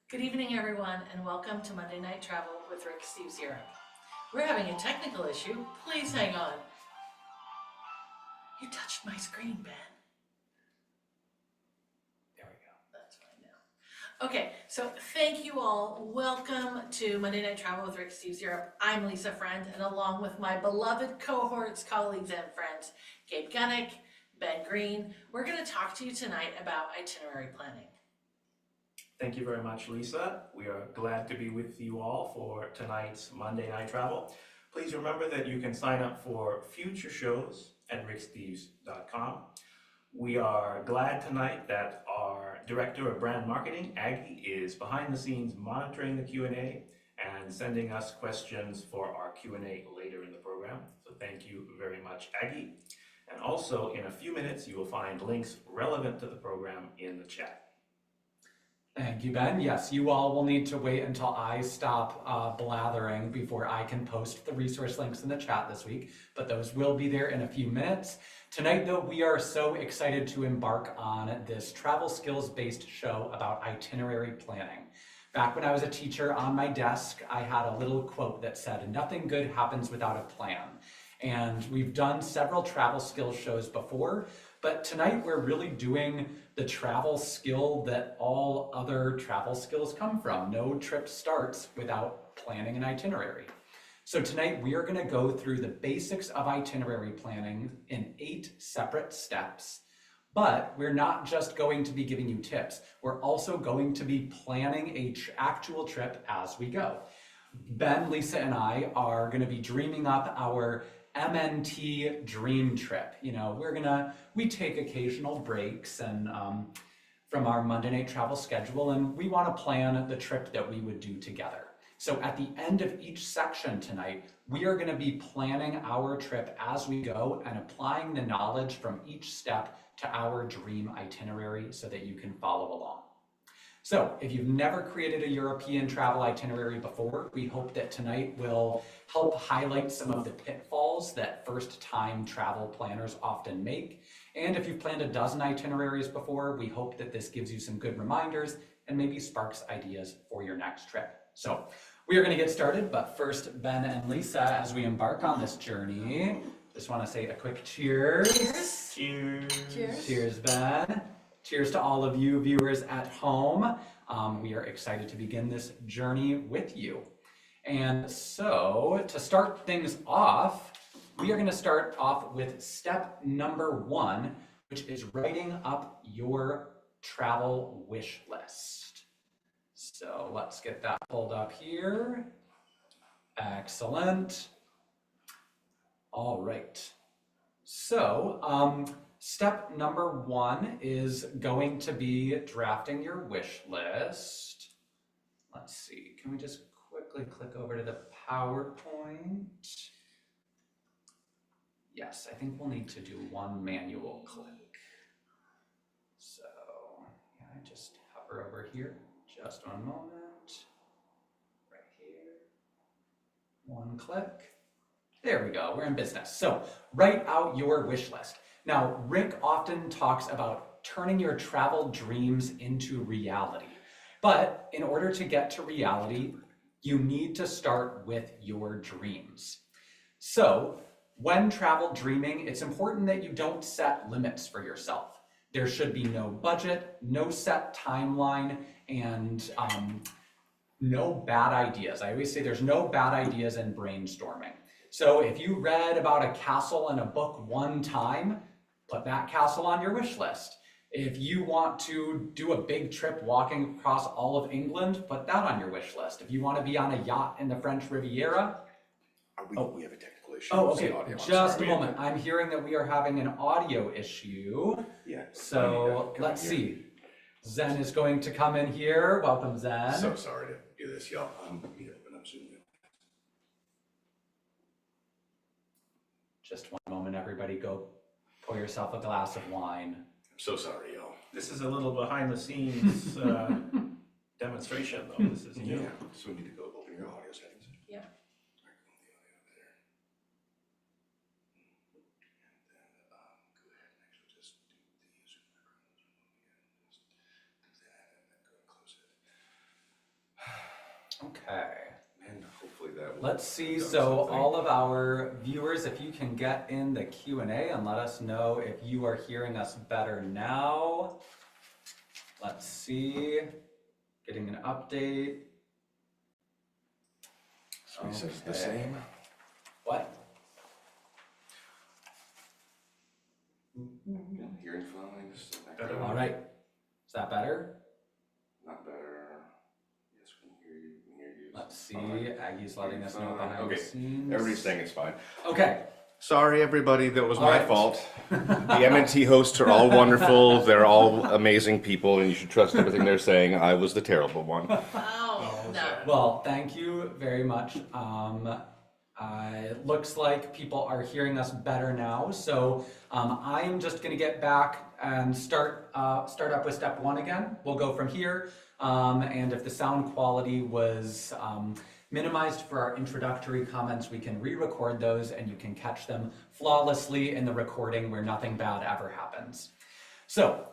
Good evening, everyone, and welcome to Monday Night Travel with Rick Steve's Europe. We're having a technical issue. Please hang on. You touched my screen, Ben. There we go. That's fine now. Okay, so thank you all. Welcome to Monday Night Travel with Rick Steve's Europe. I'm Lisa Friend, and along with my beloved cohorts, colleagues, and friends, Gabe Gunnick, Ben Green, we're going to talk to you tonight about itinerary planning. Thank you very much, Lisa. We are glad to be with you all for tonight's Monday Night Travel. Please remember that you can sign up for future shows at ricksteves.com. We are glad tonight that our Director of Brand Marketing, Aggie, is behind the scenes monitoring the Q&A and sending us questions for our Q&A later in the program. So thank you very much, Aggie. And also, in a few minutes, you will find links relevant to the program in the chat. Thank you, Ben. Yes, you all will need to wait until I stop blathering before I can post the resource links in the chat this week, but those will be there in a few minutes. Tonight, though, we are so excited to embark on this travel skills-based show about itinerary planning. Back when I was a teacher, on my desk, I had a little quote that said, "Nothing good happens without a plan." And we've done several travel skills shows before, but tonight we're really doing the travel skill that all other travel skills come from. No trip starts without planning an itinerary. So tonight we are going to go through the basics of itinerary planning in 8 separate steps. But we're not just going to be giving you tips. We're also going to be planning an actual trip as we go. Ben, Lisa, and I are going to be dreaming up our MNT dream trip. You know, we take occasional breaks and from our Monday Night Travel schedule, and we want to plan the trip that we would do together. So at the end of each section tonight, we are going to be planning our trip as we go and applying the knowledge from each step to our dream itinerary so that you can follow along. So if you've never created a European travel itinerary before, we hope that tonight will help highlight some of the pitfalls that first-time travel planners often make. And if you've planned a dozen itineraries before, we hope that this gives you some good reminders and maybe sparks ideas for your next trip. So we are going to get started, but first, Ben and Lisa, as we embark on this journey, just want to say a quick cheers. Cheers. Cheers. Cheers, Ben. Cheers to all of you viewers at home. We are excited to begin this journey with you. And so to start things off, we are going to start off with step number 1, which is writing up your travel wish list. So let's get that pulled up here. Excellent. All right. So, step number 1 is going to be drafting your wish list. Let's see, can we just quickly click over to the PowerPoint? Yes, I think we'll need to do one manual click. So, yeah, I just hover over here, just one moment. Right here, one click. There we go, we're in business. So, write out your wish list. Now, Rick often talks about turning your travel dreams into reality. But in order to get to reality, you need to start with your dreams. So, when travel dreaming, it's important that you don't set limits for yourself. There should be no budget, no set timeline, and no bad ideas. I always say there's no bad ideas in brainstorming. So if you read about a castle in a book one time, put that castle on your wish list. If you want to do a big trip walking across all of England, put that on your wish list. If you want to be on a yacht in the French Riviera. We have a technical issue. Oh, okay, just a moment. I'm hearing that we are having an audio issue. Yeah. So let's see. Zen is going to come in here. Welcome, Zen. So sorry to do this, y'all. I'm Zooming. Just one moment, everybody. Go pour yourself a glass of wine. I'm so sorry, y'all. This is a little behind the scenes demonstration, though. This is new. Yeah. So we need to go open your audio settings. Yeah. All right, go on the audio there. And then go ahead and actually just do the Zoom microphone. Just do that and then go and close it. Okay. And hopefully that will. Let's see, done so something. all of our viewers, if you can get in the Q&A and let us know if you are hearing us better now. Let's see, getting an update. So he says the Okay. same. What? Hearing fine. Just Better. All right, is that better? Not better. Yes, we can hear you. We can hear you. Let's see, Fine. Aggie's letting us know Fine. behind the Okay. scenes. Everybody's saying it's fine. Okay, Sorry, everybody. That was All my right. fault. The MNT hosts are all wonderful. They're all amazing people, and you should trust everything they're saying. I was the terrible one. Oh, no. well, thank you very much. It looks like people are hearing us better now, so I'm just gonna get back and start up with step one again. We'll go from here, and if the sound quality was minimized for our introductory comments, we can re-record those and you can catch them flawlessly in the recording where nothing bad ever happens. So,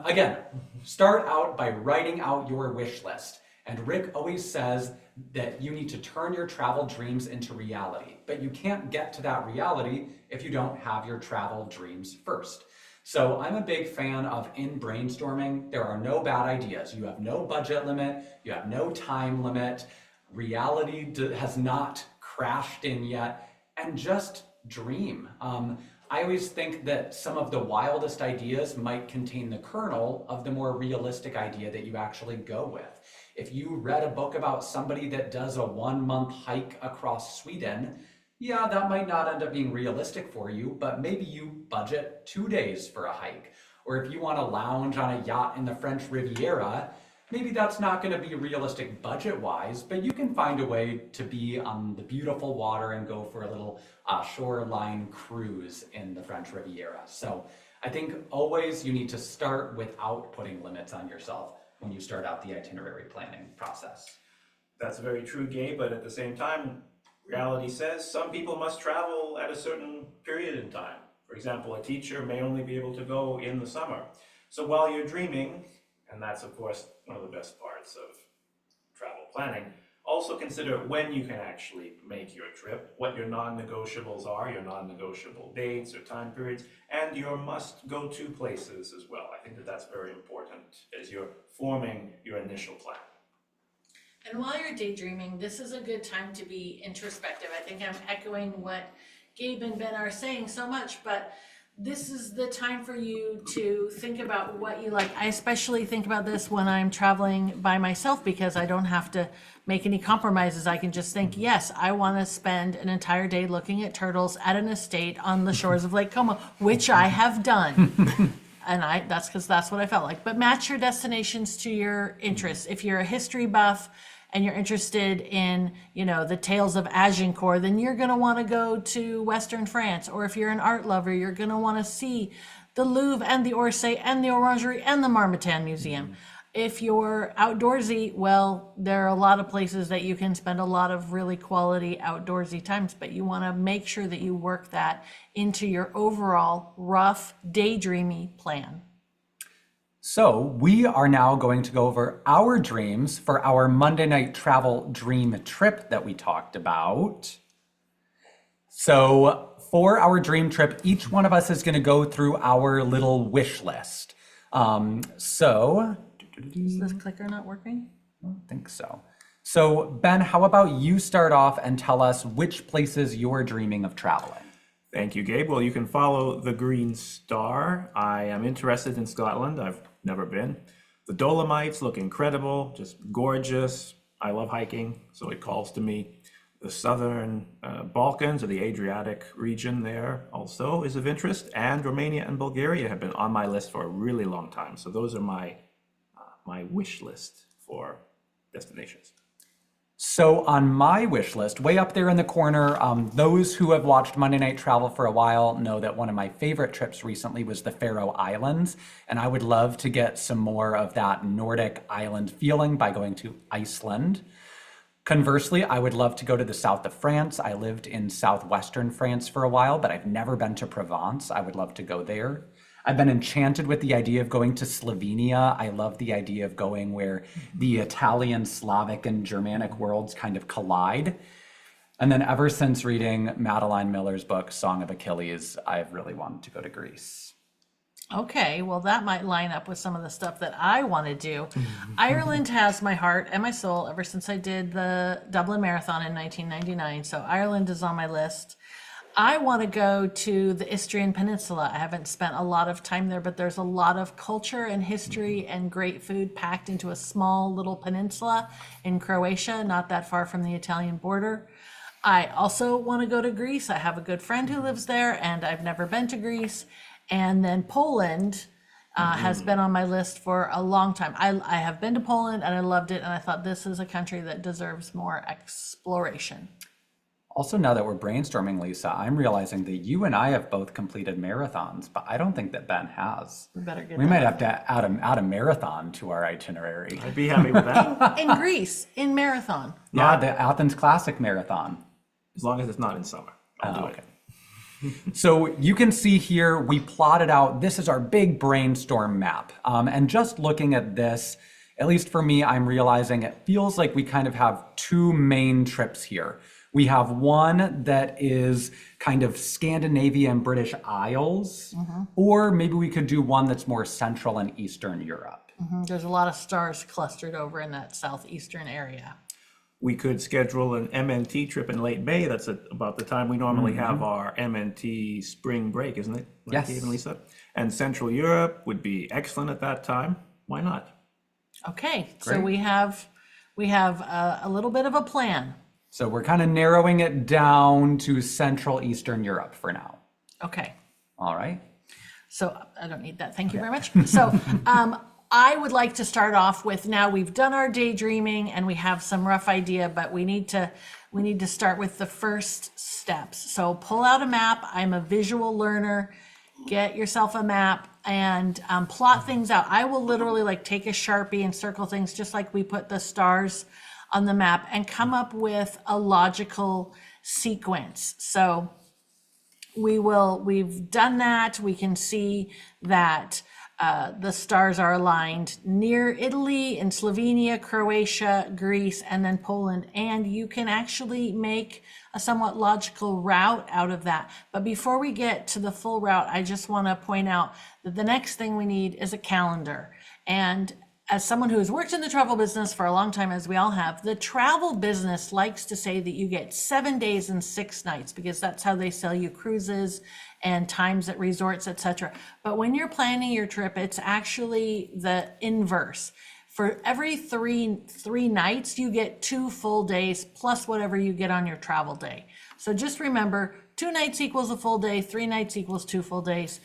again, start out by writing out your wish list. And Rick always says that you need to turn your travel dreams into reality, but you can't get to that reality if you don't have your travel dreams first. So I'm a big fan of in brainstorming, there are no bad ideas. You have no budget limit, you have no time limit, reality has not crashed in yet, and just dream. I always think that some of the wildest ideas might contain the kernel of the more realistic idea that you actually go with. If you read a book about somebody that does a 1-month hike across Sweden, yeah, that might not end up being realistic for you, but maybe you budget 2 days for a hike. Or if you want to lounge on a yacht in the French Riviera, maybe that's not going to be realistic budget-wise, but you can find a way to be on the beautiful water and go for a little shoreline cruise in the French Riviera. So I think always you need to start without putting limits on yourself when you start out the itinerary planning process. That's very true, Gabe, but at the same time, reality says some people must travel at a certain period in time. For example, a teacher may only be able to go in the summer. So while you're dreaming, and that's of course one of the best parts of travel planning, also consider when you can actually make your trip, what your non-negotiables are, your non-negotiable dates or time periods, and your must-go-to places as well. I think that that's very important as you're forming your initial plan. And while you're daydreaming, this is a good time to be introspective. I think I'm echoing what Gabe and Ben are saying so much, but this is the time for you to think about what you like. I especially think about this when I'm traveling by myself because I don't have to make any compromises. I can just think, yes, I want to spend an entire day looking at turtles at an estate on the shores of Lake Como, which I have done. And that's because that's what I felt like. But match your destinations to your interests. If you're a history buff and you're interested in, the tales of Agincourt, then you're going to want to go to Western France. Or if you're an art lover, you're going to want to see the Louvre and the Orsay and the Orangerie and the Marmottan Museum. If you're outdoorsy, well, there are a lot of places that you can spend a lot of really quality outdoorsy times, but you want to make sure that you work that into your overall rough, daydreamy plan. So we are now going to go over our dreams for our Monday night travel dream trip that we talked about. So for our dream trip, each one of us is going to go through our little wish list. Is this clicker not working? I don't think so. So Ben, how about you start off and tell us which places you're dreaming of traveling? Thank you, Gabe. Well, you can follow the Green Star. I am interested in Scotland. I've never been. The Dolomites look incredible, just gorgeous. I love hiking, so it calls to me. The southern Balkans or the Adriatic region there also is of interest. And Romania and Bulgaria have been on my list for a really long time. So those are my wish list for destinations. So on my wish list, way up there in the corner, those who have watched Monday Night Travel for a while know that one of my favorite trips recently was the Faroe Islands, and I would love to get some more of that Nordic island feeling by going to Iceland. Conversely, I would love to go to the south of France. I lived in southwestern France for a while, but I've never been to Provence. I would love to go there. I've been enchanted with the idea of going to Slovenia. I love the idea of going where the Italian, Slavic, and Germanic worlds kind of collide. And then ever since reading Madeline Miller's book, Song of Achilles, I've really wanted to go to Greece. Okay, well, that might line up with some of the stuff that I want to do. Ireland has my heart and my soul ever since I did the Dublin Marathon in 1999. So Ireland is on my list. I want to go to the Istrian Peninsula. I haven't spent a lot of time there, but there's a lot of culture and history and great food packed into a small little peninsula in Croatia, not that far from the Italian border. I also want to go to Greece. I have a good friend who lives there, and I've never been to Greece. And then Poland has been on my list for a long time. I have been to Poland and I loved it, and I thought this is a country that deserves more exploration. Also, now that we're brainstorming, Lisa, I'm realizing that you and I have both completed marathons, but I don't think that Ben has. We better get We might have to add a marathon to our itinerary. I'd be happy with that, in Greece, in marathon. Yeah, the Athens Classic Marathon. as long as it's not in summer. I'll do Okay. it. So you can see here, we plotted out, this is our big brainstorm map. And just looking at this, at least for me, I'm realizing it feels like we kind of have two main trips here. We have one that is kind of Scandinavia and British Isles, or maybe we could do one that's more Central and Eastern Europe. There's a lot of stars clustered over in that southeastern area. We could schedule an MNT trip in late May. That's about the time we normally have our MNT spring break, isn't it? Like Yes. Dave and Lisa. And Central Europe would be excellent at that time. Why not? Okay, so Great. we have a little bit of a plan. So we're kind of narrowing it down to Central Eastern Europe for now. Okay. All right. So I don't need that. Thank you very much. So I would like to start off with, now we've done our daydreaming and we have some rough idea, but we need to start with the first steps. So pull out a map. I'm a visual learner. Get yourself a map and plot things out. I will literally like take a Sharpie and circle things just like we put the stars on the map and come up with a logical sequence. So we've done that. We can see that the stars are aligned near Italy and Slovenia, Croatia, Greece, and then Poland. And you can actually make a somewhat logical route out of that. But before we get to the full route, I just want to point out that the next thing we need is a calendar. And as someone who has worked in the travel business for a long time, as we all have, the travel business likes to say that you get 7 days and 6 nights because that's how they sell you cruises and times at resorts, etc. But when you're planning your trip, it's actually the inverse. For every three nights, you get 2 full days plus whatever you get on your travel day. So just remember, 2 nights equals a full day, 3 nights equals 2 full days.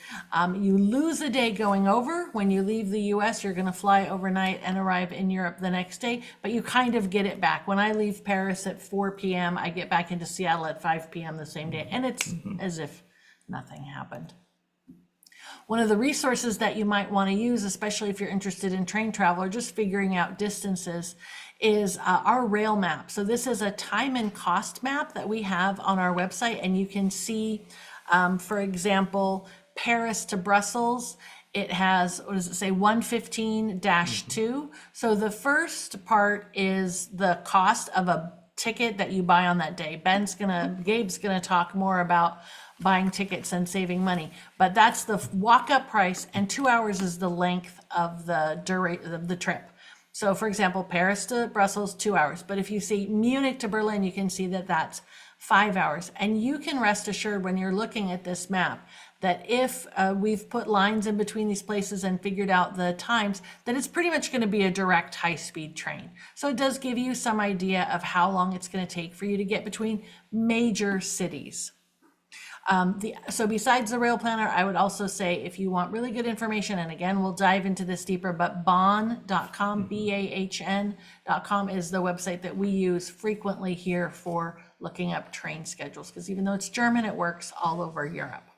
You lose a day going over. When you leave the US, you're gonna fly overnight and arrive in Europe the next day, but you kind of get it back. When I leave Paris at 4 p.m., I get back into Seattle at 5 p.m. the same day, and it's as if nothing happened. One of the resources that you might want to use, especially if you're interested in train travel or just figuring out distances, is our rail map. So this is a time and cost map that we have on our website, and you can see, for example, Paris to Brussels. It has, what does it say, 115-2. So the first part is the cost of a ticket that you buy on that day. Gabe's gonna talk more about buying tickets and saving money, but that's the walk-up price, and 2 hours is the length of the duration of the trip. So for example, Paris to Brussels, 2 hours. But if you see Munich to Berlin, you can see that that's 5 hours. And you can rest assured when you're looking at this map that if we've put lines in between these places and figured out the times, that it's pretty much going to be a direct high-speed train. So it does give you some idea of how long it's going to take for you to get between major cities. So besides the rail planner, I would also say if you want really good information, and again, we'll dive into this deeper, but bahn.com, BAHN.com is the website that we use frequently here for looking up train schedules, because even though it's German, it works all over Europe.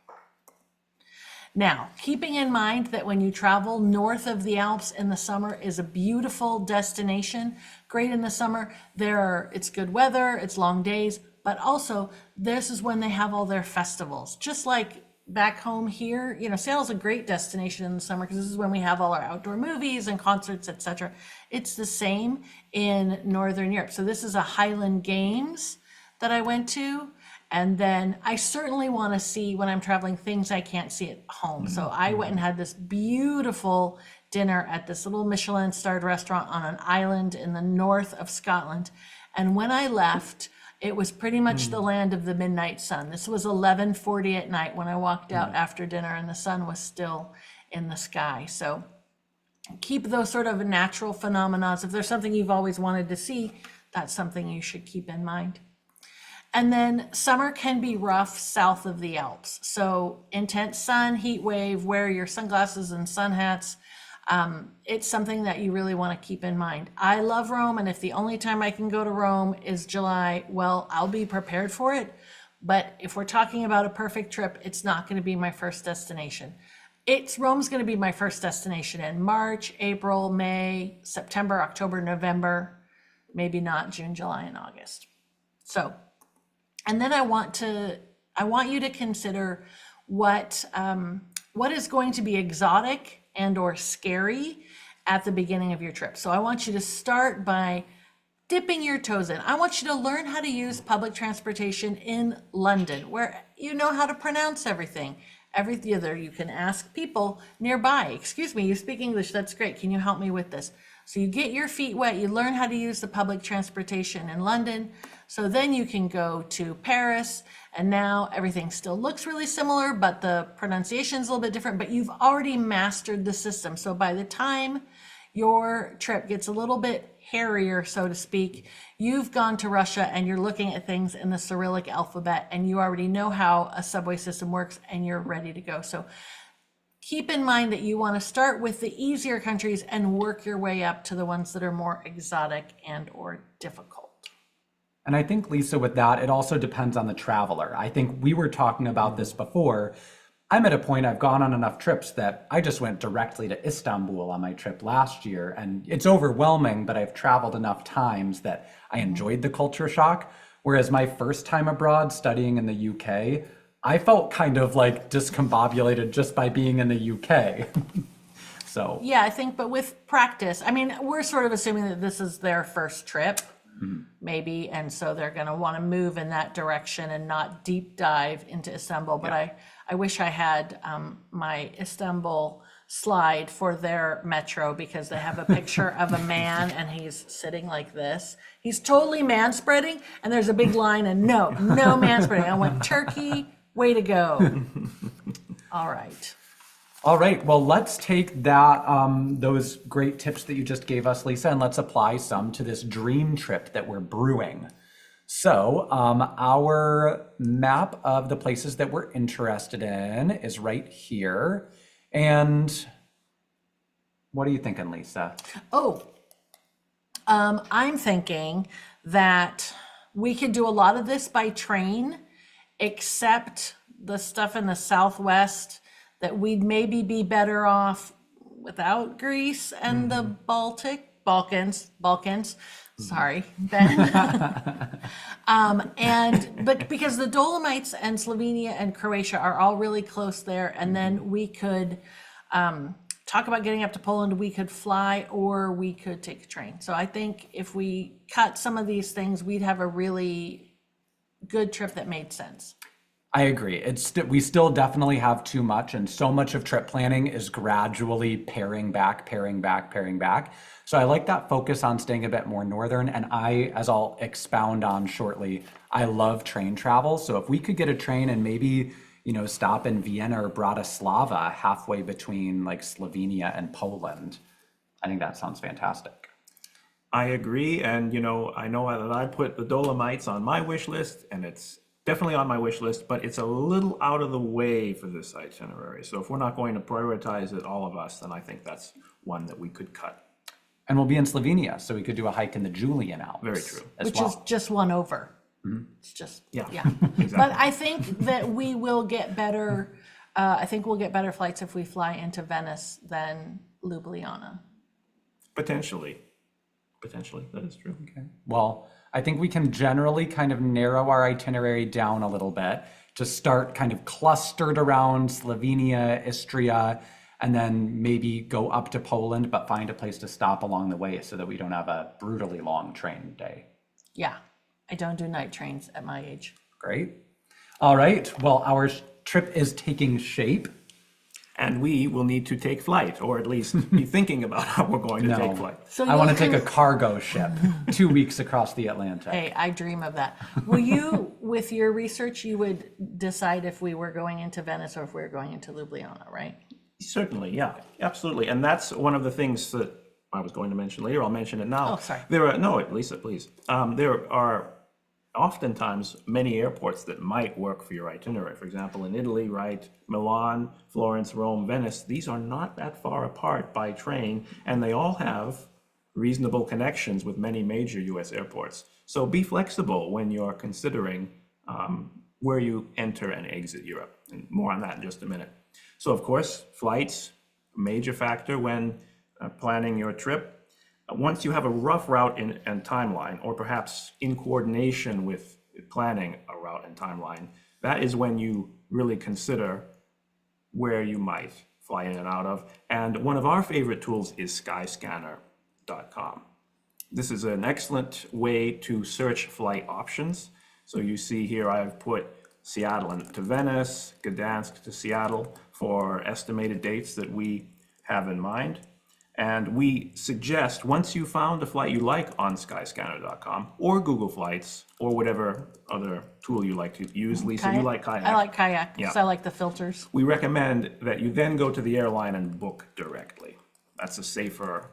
Now, keeping in mind that when you travel north of the Alps in the summer is a beautiful destination, great in the summer, it's good weather, it's long days, but also this is when they have all their festivals. Just like back home here, Seattle's a great destination in the summer because this is when we have all our outdoor movies and concerts, etc. It's the same in Northern Europe. So this is a Highland Games that I went to. And then I certainly want to see, when I'm traveling, things I can't see at home. So I went and had this beautiful dinner at this little Michelin starred restaurant on an island in the north of Scotland. And when I left, it was pretty much the land of the midnight sun. This was 11:40 at night when I walked out after dinner, and the sun was still in the sky. So keep those sort of natural phenomena. If there's something you've always wanted to see, that's something you should keep in mind. And then summer can be rough south of the Alps. So intense sun, heat wave, wear your sunglasses and sun hats. It's something that you really want to keep in mind. I love Rome, and if the only time I can go to Rome is July, well, I'll be prepared for it. But if we're talking about a perfect trip, it's not going to be my first destination. Rome's going to be my first destination in March, April, May, September, October, November, maybe not June, July, and August. So, and then I want you to consider what is going to be exotic and or scary at the beginning of your trip. So I want you to start by dipping your toes in. I want you to learn how to use public transportation in London, where you know how to pronounce everything. You can ask people nearby, excuse me, you speak English, that's great. Can you help me with this? So you get your feet wet, you learn how to use the public transportation in London. So then you can go to Paris, and now everything still looks really similar, but the pronunciation is a little bit different, but you've already mastered the system. So by the time your trip gets a little bit hairier, so to speak, you've gone to Russia and you're looking at things in the Cyrillic alphabet, and you already know how a subway system works, and you're ready to go. So keep in mind that you want to start with the easier countries and work your way up to the ones that are more exotic and or difficult. And I think, Lisa, with that, it also depends on the traveler. I think we were talking about this before. I'm at a point, I've gone on enough trips that I just went directly to Istanbul on my trip last year. And it's overwhelming, but I've traveled enough times that I enjoyed the culture shock. Whereas my first time abroad studying in the UK, I felt kind of like discombobulated just by being in the UK. So yeah, I think, but with practice, I mean, we're sort of assuming that this is their first trip, maybe, and so they're going to want to move in that direction and not deep dive into Istanbul. But I wish I had my Istanbul slide for their metro, because they have a picture of a man and he's sitting like this. He's totally man-spreading, and there's a big line, and no man-spreading. I went, Turkey, way to go. All right. All right, well, let's take that those great tips that you just gave us, Lisa, and let's apply some to this dream trip that we're brewing. So our map of the places that we're interested in is right here. And what are you thinking, Lisa? I'm thinking that we could do a lot of this by train, except the stuff in the Southwest, that we'd maybe be better off without Greece and the Balkans. Sorry, Ben. But because the Dolomites and Slovenia and Croatia are all really close there, and then we could talk about getting up to Poland. We could fly, or we could take a train. So I think if we cut some of these things, we'd have a really good trip that made sense. I agree. We still definitely have too much, and so much of trip planning is gradually paring back. So I like that focus on staying a bit more northern, and as I'll expound on shortly, I love train travel. So if we could get a train and maybe, stop in Vienna or Bratislava, halfway between like Slovenia and Poland, I think that sounds fantastic. I agree, and I know that I put the Dolomites on my wish list, and it's definitely on my wish list, but it's a little out of the way for this itinerary. So if we're not going to prioritize it, all of us, then I think that's one that we could cut. And we'll be in Slovenia, so we could do a hike in the Julian Alps. Very true. Which is just one over. It's just, yeah. Exactly. But I think that we will get better, we'll get better flights if we fly into Venice than Ljubljana. Potentially, that is true. Okay. Well, I think we can generally kind of narrow our itinerary down a little bit, to start kind of clustered around Slovenia, Istria, and then maybe go up to Poland, but find a place to stop along the way so that we don't have a brutally long train day. Yeah, I don't do night trains at my age. Great. All right. Well, our trip is taking shape. And we will need to take flight, or at least be thinking about how we're going to take flight. So I want to you'll take a cargo ship 2 weeks across the Atlantic. Hey, I dream of that. Will you, with your research, you would decide if we were going into Venice or if we were going into Ljubljana, right? Certainly, yeah, absolutely. And that's one of the things that I was going to mention later. I'll mention it now. Oh, sorry. No, Lisa, please. There are oftentimes many airports that might work for your itinerary. For example, in Italy, right, Milan, Florence, Rome, Venice, these are not that far apart by train, and they all have reasonable connections with many major US airports. So be flexible when you're considering where you enter and exit Europe. And more on that in just a minute. So of course, flights, major factor when planning your trip. Once you have a rough route and timeline, or perhaps in coordination with planning a route and timeline, that is when you really consider where you might fly in and out of. And one of our favorite tools is skyscanner.com. This is an excellent way to search flight options. So you see here I've put Seattle to Venice, Gdansk to Seattle for estimated dates that we have in mind. And we suggest, once you found a flight you like on skyscanner.com or Google Flights or whatever other tool you like to use, Lisa, you like Kayak. I like Kayak Yeah. because I like the filters. We recommend that you then go to the airline and book directly. That's a safer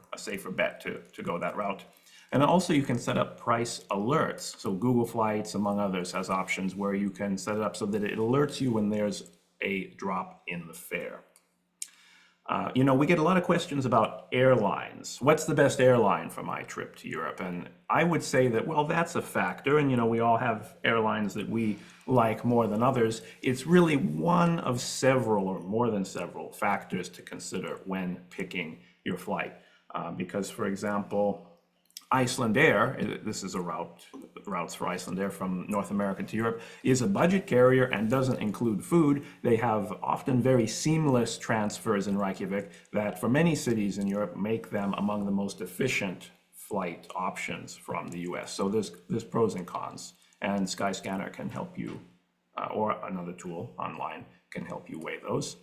bet to go that route. And also you can set up price alerts. So Google Flights, among others, has options where you can set it up so that it alerts you when there's a drop in the fare. We get a lot of questions about airlines. What's the best airline for my trip to Europe? And I would say that, well, that's a factor. And, we all have airlines that we like more than others. It's really one of several or more than several factors to consider when picking your flight. Because, for example, Iceland Air, this is routes for Iceland Air from North America to Europe, is a budget carrier and doesn't include food. They have often very seamless transfers in Reykjavik that for many cities in Europe make them among the most efficient flight options from the US. So there's pros and cons, and Skyscanner can help you, or another tool online can help you weigh those.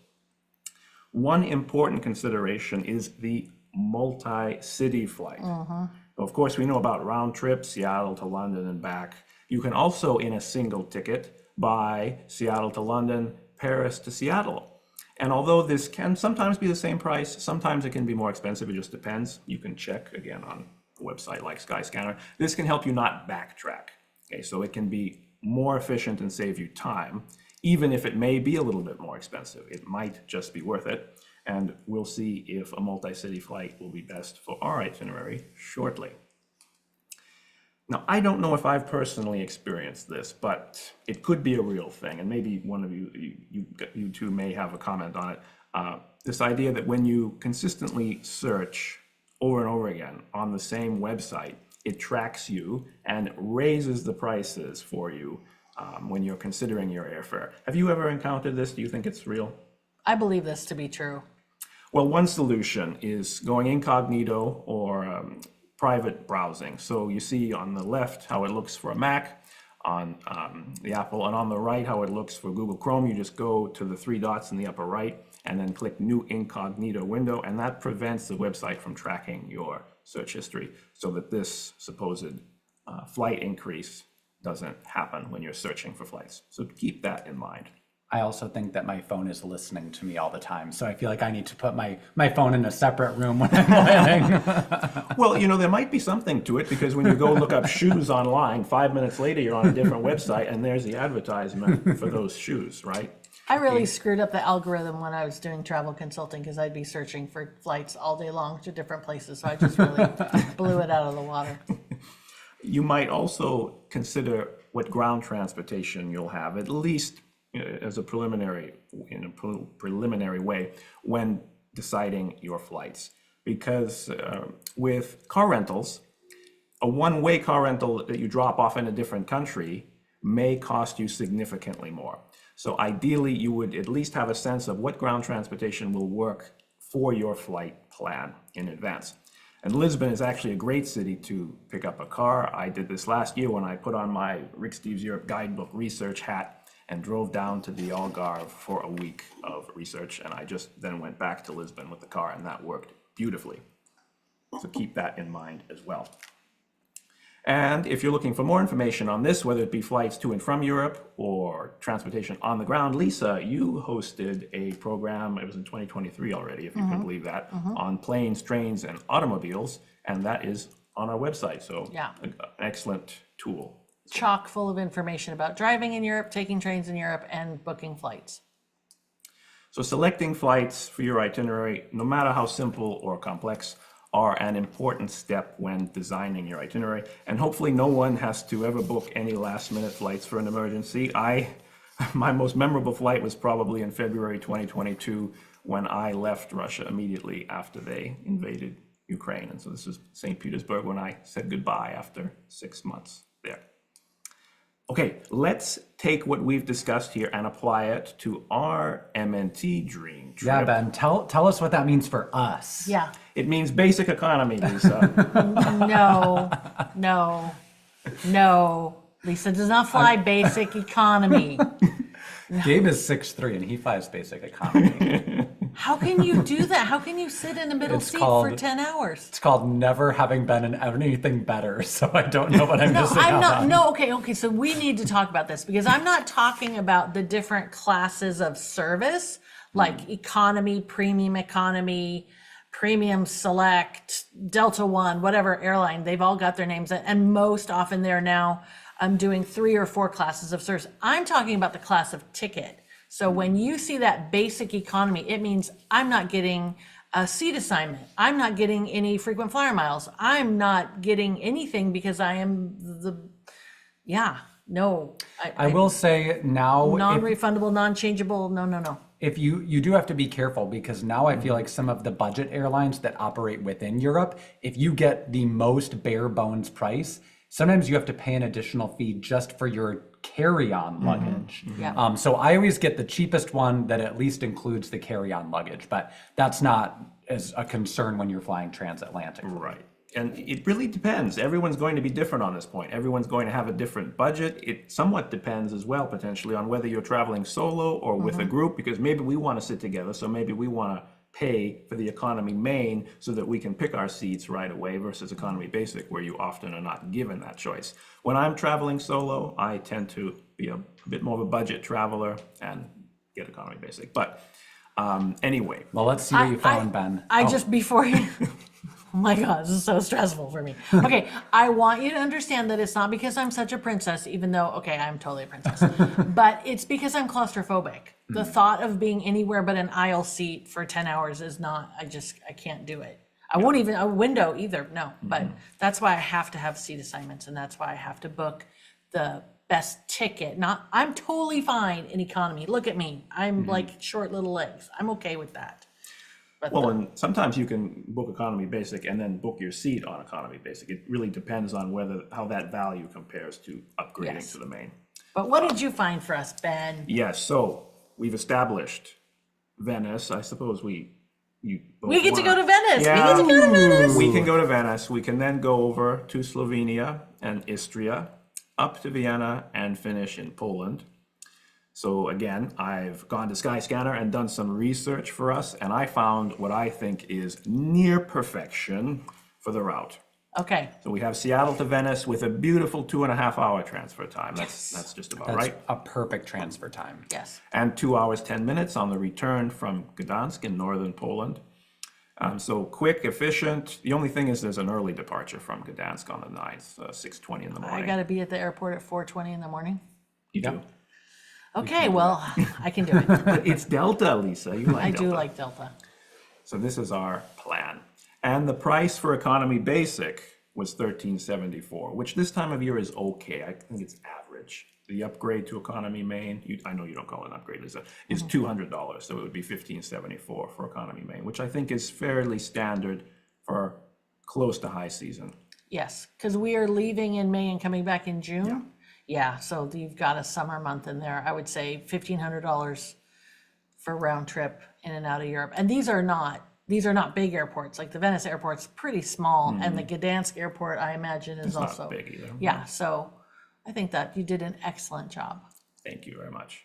One important consideration is the multi-city flight. Of course, we know about round trips, Seattle to London and back. You can also, in a single ticket, buy Seattle to London, Paris to Seattle. And although this can sometimes be the same price, sometimes it can be more expensive, it just depends. You can check, again, on a website like Skyscanner. This can help you not backtrack. Okay, so it can be more efficient and save you time, even if it may be a little bit more expensive. It might just be worth it. And we'll see if a multi-city flight will be best for our itinerary shortly. Now, I don't know if I've personally experienced this, but it could be a real thing, and maybe one of you two may have a comment on it. This idea that when you consistently search over and over again on the same website, it tracks you and raises the prices for you when you're considering your airfare. Have you ever encountered this? Do you think it's real? I believe this to be true. Well, one solution is going incognito or private browsing. So you see on the left how it looks for a Mac, on the Apple, and on the right how it looks for Google Chrome. You just go to the three dots in the upper right and then click New Incognito Window, and that prevents the website from tracking your search history so that this supposed flight increase doesn't happen when you're searching for flights. So keep that in mind. I also think that my phone is listening to me all the time. So I feel like I need to put my phone in a separate room when I'm planning. Well, there might be something to it, because when you go look up shoes online, 5 minutes later, you're on a different website and there's the advertisement for those shoes, right? I really screwed up the algorithm when I was doing travel consulting because I'd be searching for flights all day long to different places. So I just really blew it out of the water. You might also consider what ground transportation you'll have, at least as a preliminary way when deciding your flights. Because with car rentals, a one-way car rental that you drop off in a different country may cost you significantly more. So ideally, you would at least have a sense of what ground transportation will work for your flight plan in advance. And Lisbon is actually a great city to pick up a car. I did this last year when I put on my Rick Steves Europe guidebook research hat and drove down to the Algarve for a week of research. And I just then went back to Lisbon with the car, and that worked beautifully. So keep that in mind as well. And if you're looking for more information on this, whether it be flights to and from Europe or transportation on the ground, Lisa, you hosted a program, it was in 2023 already, if you can believe that, on planes, trains, and automobiles, and that is on our website. So Yeah. an excellent tool. Chock full of information about driving in Europe, taking trains in Europe, and booking flights. So selecting flights for your itinerary, no matter how simple or complex, are an important step when designing your itinerary. And hopefully no one has to ever book any last minute flights for an emergency. My most memorable flight was probably in February 2022 when I left Russia immediately after they invaded Ukraine. And so this was St. Petersburg when I said goodbye after 6 months there. Okay, let's take what we've discussed here and apply it to our MNT dream trip. Yeah, Ben, tell us what that means for us. Yeah. It means basic economy, Lisa. No. Lisa does not fly basic economy. Gabe is 6'3" and he flies basic economy. How can you do that? How can you sit in a middle It's seat called- for 10 hours? It's called never having been in anything better, so I don't know what I'm No, missing I'm out not. on. No, okay. So we need to talk about this because I'm not talking about the different classes of service, like economy, premium select, Delta One, whatever airline. They've all got their names, and most often they're now doing 3 or 4 classes of service. I'm talking about the class of ticket. So when you see that basic economy, it means I'm not getting a seat assignment. I'm not getting any frequent flyer miles. I'm not getting anything because I am I will say now, non-refundable, non-changeable. No. if you do have to be careful because now I feel like some of the budget airlines that operate within Europe, if you get the most bare bones price, sometimes you have to pay an additional fee just for your carry-on luggage. Yeah. So I always get the cheapest one that at least includes the carry-on luggage, but that's not as a concern when you're flying transatlantic. Right. And it really depends. Everyone's going to be different on this point. Everyone's going to have a different budget. It somewhat depends as well, potentially, on whether you're traveling solo or with a group, because maybe we want to sit together, so maybe we want to pay for the economy main so that we can pick our seats right away versus economy basic, where you often are not given that choice. When I'm traveling solo, I tend to be a bit more of a budget traveler and get economy basic. But anyway. Well, let's see what you found, Ben. Just before you, oh my God, this is so stressful for me. Okay, I want you to understand that it's not because I'm such a princess, even though, okay, I'm totally a princess, but it's because I'm claustrophobic. The thought of being anywhere but an aisle seat for 10 hours is not, I can't do it. I won't even, a window either, no. But that's why I have to have seat assignments, and that's why I have to book the best ticket. I'm totally fine in economy. Look at me. I'm like short little legs. I'm okay with that. But Well, and sometimes you can book economy basic and then book your seat on economy basic. It really depends on how that value compares to upgrading Yes. to the main. But what did you find for us, Ben? Yes, so we've established Venice. I suppose we get to go to Venice. Yeah, We get to go to Venice. we can go to Venice. We can then go over to Slovenia and Istria, up to Vienna, and finish in Poland. So again, I've gone to Skyscanner and done some research for us, and I found what I think is near perfection for the route. Okay. So we have Seattle to Venice with a beautiful 2.5-hour transfer time. That's just about That's right. a perfect transfer time. Yes. And 2 hours, 10 minutes on the return from Gdansk in northern Poland. So quick, efficient. The only thing is there's an early departure from Gdansk on the 9th, 6:20 in the morning. I got to be at the airport at 4:20 in the morning. You do. Okay, well, I can do it. But it's Delta, Lisa. You like I Delta. do like Delta. So this is our plan. And the price for economy basic was $13.74, which this time of year is okay. I think it's average. The upgrade to economy main, I know you don't call it an upgrade, Lisa, is $200. So it would be $15.74 for economy main, which I think is fairly standard for close to high season. Yes, because we are leaving in May and coming back in June. yeah, so you've got a summer month in there. I would say $1,500 for round trip in and out of Europe. And these are not big airports. Like the Venice airport's pretty small, and the Gdansk airport, I imagine, is It's also not big either. yeah. So I think that you did an excellent job. Thank you very much.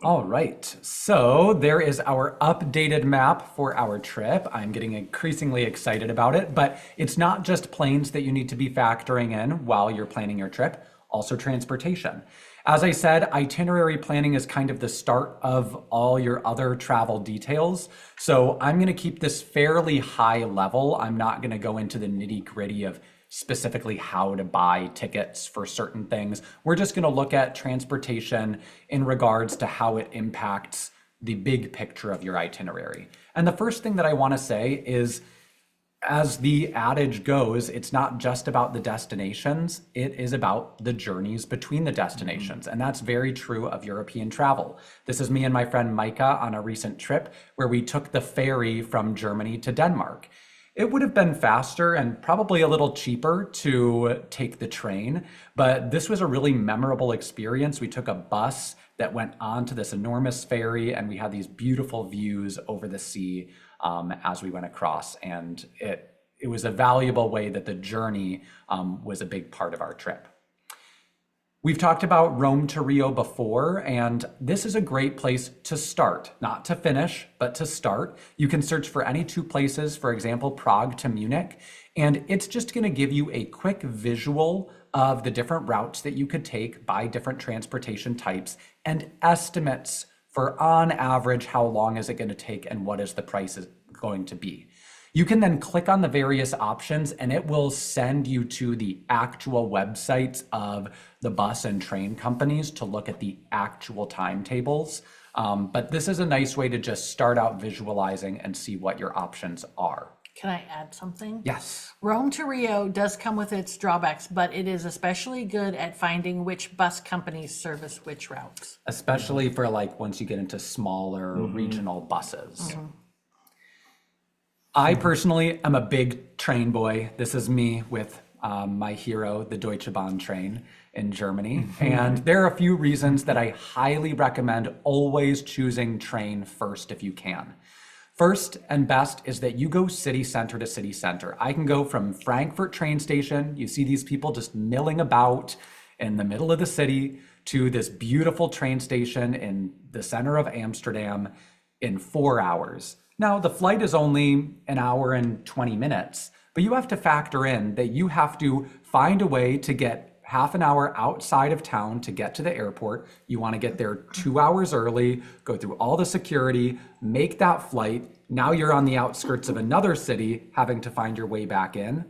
All right, so there is our updated map for our trip. I'm getting increasingly excited about it, but it's not just planes that you need to be factoring in while you're planning your trip, also transportation. As I said, itinerary planning is kind of the start of all your other travel details. So I'm going to keep this fairly high level. I'm not going to go into the nitty-gritty of specifically how to buy tickets for certain things. We're just going to look at transportation in regards to how it impacts the big picture of your itinerary. And the first thing that I want to say is, as the adage goes, it's not just about the destinations, it is about the journeys between the destinations. And that's very true of European travel. This is me and my friend Micah on a recent trip where we took the ferry from Germany to Denmark. It would have been faster and probably a little cheaper to take the train, but this was a really memorable experience. We took a bus that went onto this enormous ferry, and we had these beautiful views over the sea as we went across. And it was a valuable way that the journey was a big part of our trip. We've talked about Rome to Rio before, and this is a great place to start, not to finish, but to start. You can search for any two places, for example, Prague to Munich, and it's just going to give you a quick visual of the different routes that you could take by different transportation types and estimates for, on average, how long is it going to take and what is the price going to be. You can then click on the various options and it will send you to the actual websites of the bus and train companies to look at the actual timetables. But this is a nice way to just start out visualizing and see what your options are. Can I add something? Yes. Rome to Rio does come with its drawbacks, but it is especially good at finding which bus companies service which routes. Especially for like once you get into smaller regional buses. I personally am a big train boy. This is me with my hero, the Deutsche Bahn train in Germany. And there are a few reasons that I highly recommend always choosing train first if you can. First and best is that you go city center to city center. I can go from Frankfurt train station, you see these people just milling about in the middle of the city, to this beautiful train station in the center of Amsterdam in 4 hours. Now, the flight is only an hour and 20 minutes, but you have to factor in that you have to find a way to get half an hour outside of town to get to the airport. You want to get there 2 hours early, go through all the security, make that flight. Now you're on the outskirts of another city, having to find your way back in.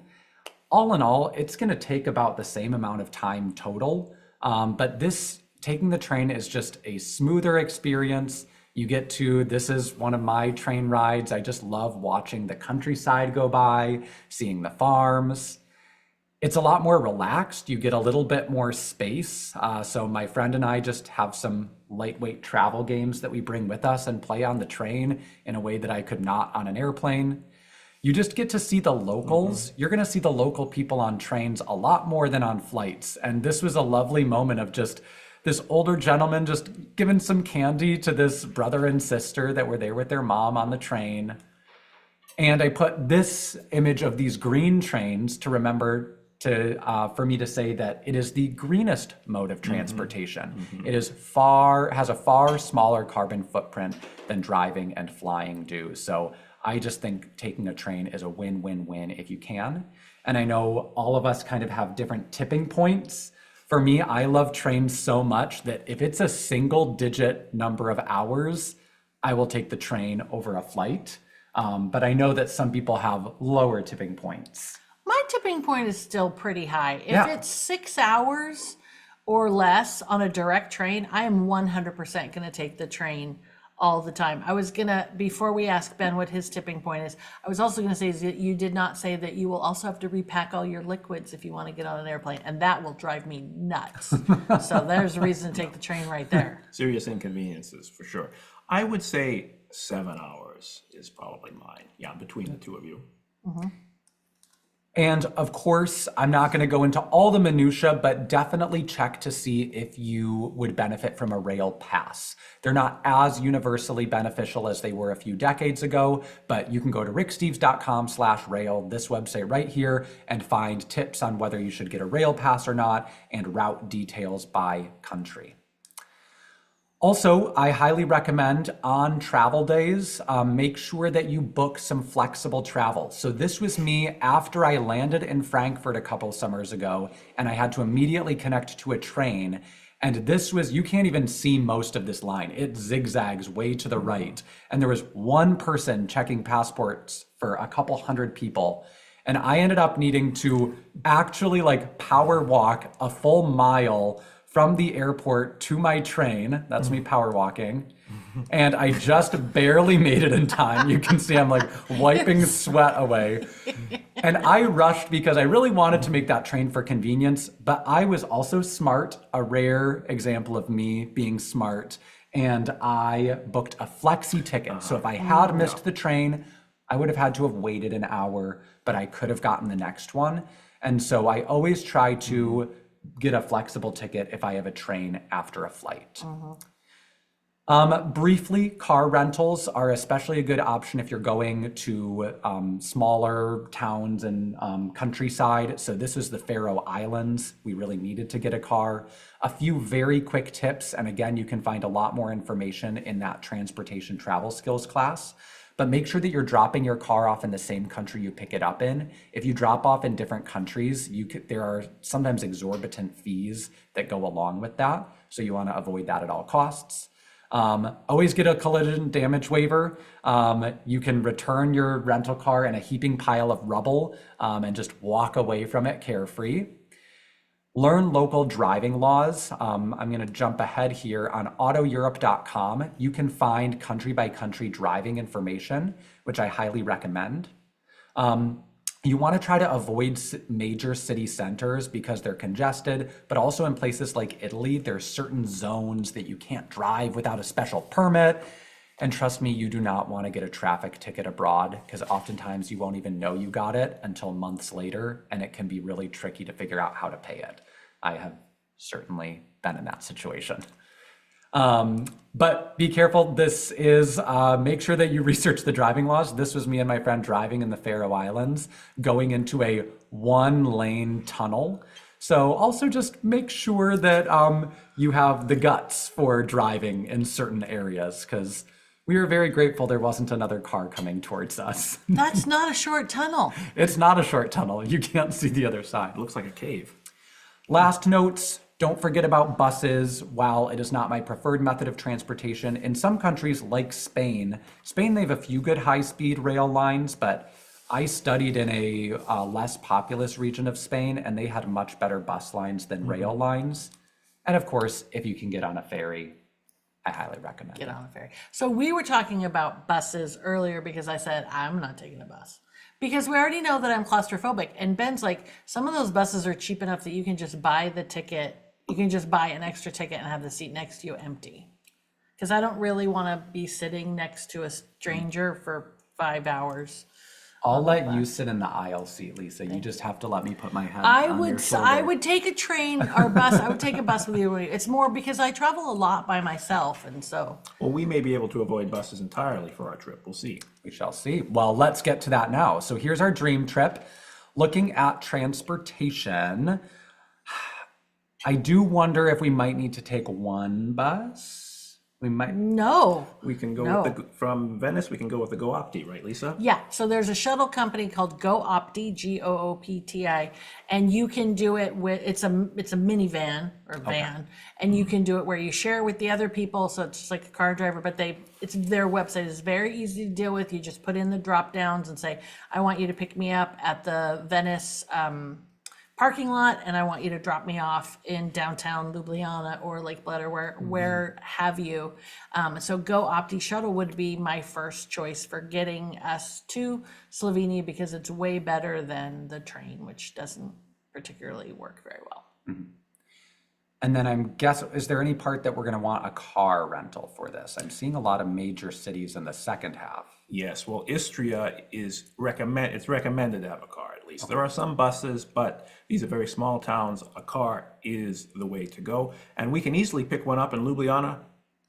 All in all, it's going to take about the same amount of time total. But taking the train is just a smoother experience. You get to, this is one of my train rides. I just love watching the countryside go by, seeing the farms. It's a lot more relaxed. You get a little bit more space. So my friend and I just have some lightweight travel games that we bring with us and play on the train in a way that I could not on an airplane. You just get to see the locals. You're going to see the local people on trains a lot more than on flights. And this was a lovely moment of just this older gentleman just giving some candy to this brother and sister that were there with their mom on the train. And I put this image of these green trains to remember for me to say that it is the greenest mode of transportation. It has a far smaller carbon footprint than driving and flying do. So I just think taking a train is a win-win-win if you can. And I know all of us kind of have different tipping points. For me, I love trains so much that if it's a single digit number of hours, I will take the train over a flight. But I know that some people have lower tipping points. My tipping point is still pretty high. If Yeah. it's 6 hours or less on a direct train, I am 100% going to take the train all the time. I was gonna, before we ask Ben what his tipping point is, I was also gonna say that you did not say that you will also have to repack all your liquids if you want to get on an airplane, and that will drive me nuts. So there's a reason to take the train right there. Serious inconveniences, for sure. I would say 7 hours is probably mine. Yeah, between the two of you. And of course, I'm not going to go into all the minutia, but definitely check to see if you would benefit from a rail pass. They're not as universally beneficial as they were a few decades ago, but you can go to ricksteves.com/rail, this website right here, and find tips on whether you should get a rail pass or not and route details by country. Also, I highly recommend on travel days, make sure that you book some flexible travel. So this was me after I landed in Frankfurt a couple summers ago, and I had to immediately connect to a train. And this was, you can't even see most of this line. It zigzags way to the right. And there was one person checking passports for a couple hundred people. And I ended up needing to actually like power walk a full mile from the airport to my train. That's me power walking. And I just barely made it in time. You can see I'm like wiping sweat away. And I rushed because I really wanted to make that train for convenience, but I was also smart, a rare example of me being smart. And I booked a flexi ticket. So if I had missed the train, I would have had to have waited an hour, but I could have gotten the next one. And so I always try to get a flexible ticket if I have a train after a flight. Briefly, car rentals are especially a good option if you're going to smaller towns and countryside. So this is the Faroe Islands. We really needed to get a car. A few very quick tips, and again, you can find a lot more information in that transportation travel skills class. But make sure that you're dropping your car off in the same country you pick it up in. If you drop off in different countries, there are sometimes exorbitant fees that go along with that. So you want to avoid that at all costs. Always get a collision damage waiver. You can return your rental car in a heaping pile of rubble and just walk away from it carefree. Learn local driving laws. I'm going to jump ahead here. On autoeurope.com, you can find country by country driving information, which I highly recommend. You want to try to avoid major city centers because they're congested, but also in places like Italy, there's certain zones that you can't drive without a special permit. And trust me, you do not want to get a traffic ticket abroad because oftentimes you won't even know you got it until months later, and it can be really tricky to figure out how to pay it. I have certainly been in that situation. But be careful. This is, make sure that you research the driving laws. This was me and my friend driving in the Faroe Islands, going into a 1-lane tunnel. So also just make sure that you have the guts for driving in certain areas, because we were very grateful there wasn't another car coming towards us. That's not a short tunnel. It's not a short tunnel. You can't see the other side. It looks like a cave. Last notes, don't forget about buses. While it is not my preferred method of transportation, in some countries like Spain, they have a few good high-speed rail lines, but I studied in a less populous region of Spain, and they had much better bus lines than rail lines. And of course, if you can get on a ferry, I highly recommend it. Get on a ferry. So we were talking about buses earlier because I said, I'm not taking a bus. Because we already know that I'm claustrophobic. And Ben's like, some of those buses are cheap enough that you can just buy the ticket. You can just buy an extra ticket and have the seat next to you empty. Because I don't really want to be sitting next to a stranger for 5 hours. I'll let you sit in the aisle seat, Lisa. You just have to let me put my head on your shoulder. I would take a train or bus. I would take a bus with you. It's more because I travel a lot by myself, and so. Well, we may be able to avoid buses entirely for our trip. We'll see. We shall see. Well, let's get to that now. So here's our dream trip. Looking at transportation, I do wonder if we might need to take one bus. We might. No. We can go No. with from Venice. We can go with the Go Opti, right, Lisa? Yeah, so there's a shuttle company called Go Opti, GOOPTI, and you can do it with it's a minivan or van, and you can do it where you share with the other people, so it's just like a car driver. But their website is very easy to deal with. You just put in the drop downs and say, I want you to pick me up at the Venice parking lot, and I want you to drop me off in downtown Ljubljana or Lake Bled or where have you. So Go Opti shuttle would be my first choice for getting us to Slovenia because it's way better than the train, which doesn't particularly work very well. And then I'm guessing, is there any part that we're going to want a car rental for this? I'm seeing a lot of major cities in the second half. Yes, well, Istria is it's recommended to have a car at least. There are some buses, but these are very small towns. A car is the way to go. And we can easily pick one up in Ljubljana,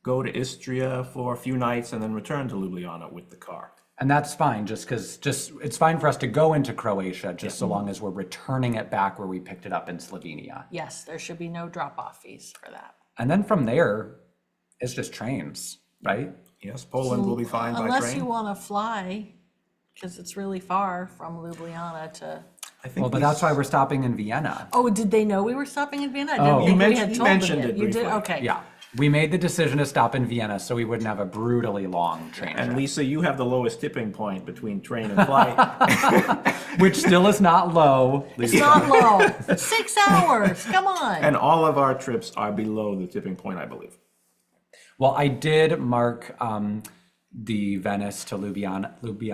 go to Istria for a few nights, and then return to Ljubljana with the car. And that's fine, it's fine for us to go into Croatia, just so long as we're returning it back where we picked it up in Slovenia. Yes, there should be no drop-off fees for that. And then from there, it's just trains, right? Yes, Poland will be fine by Unless you train. wanna fly, because it's really far from Ljubljana to, I think Well, but that's why we're stopping in Vienna. oh, did they know we were stopping in Vienna? I Oh. didn't You think we mentioned- had you told them mentioned yet. it You did, briefly. okay. Yeah, we made the decision to stop in Vienna so we wouldn't have a brutally long train And trip, Lisa, you have the lowest tipping point between train and flight. which still is not low. It's not low. 6 hours, come on. And all of our trips are below the tipping point, I believe. Well, I did mark the Venice to Ljubljana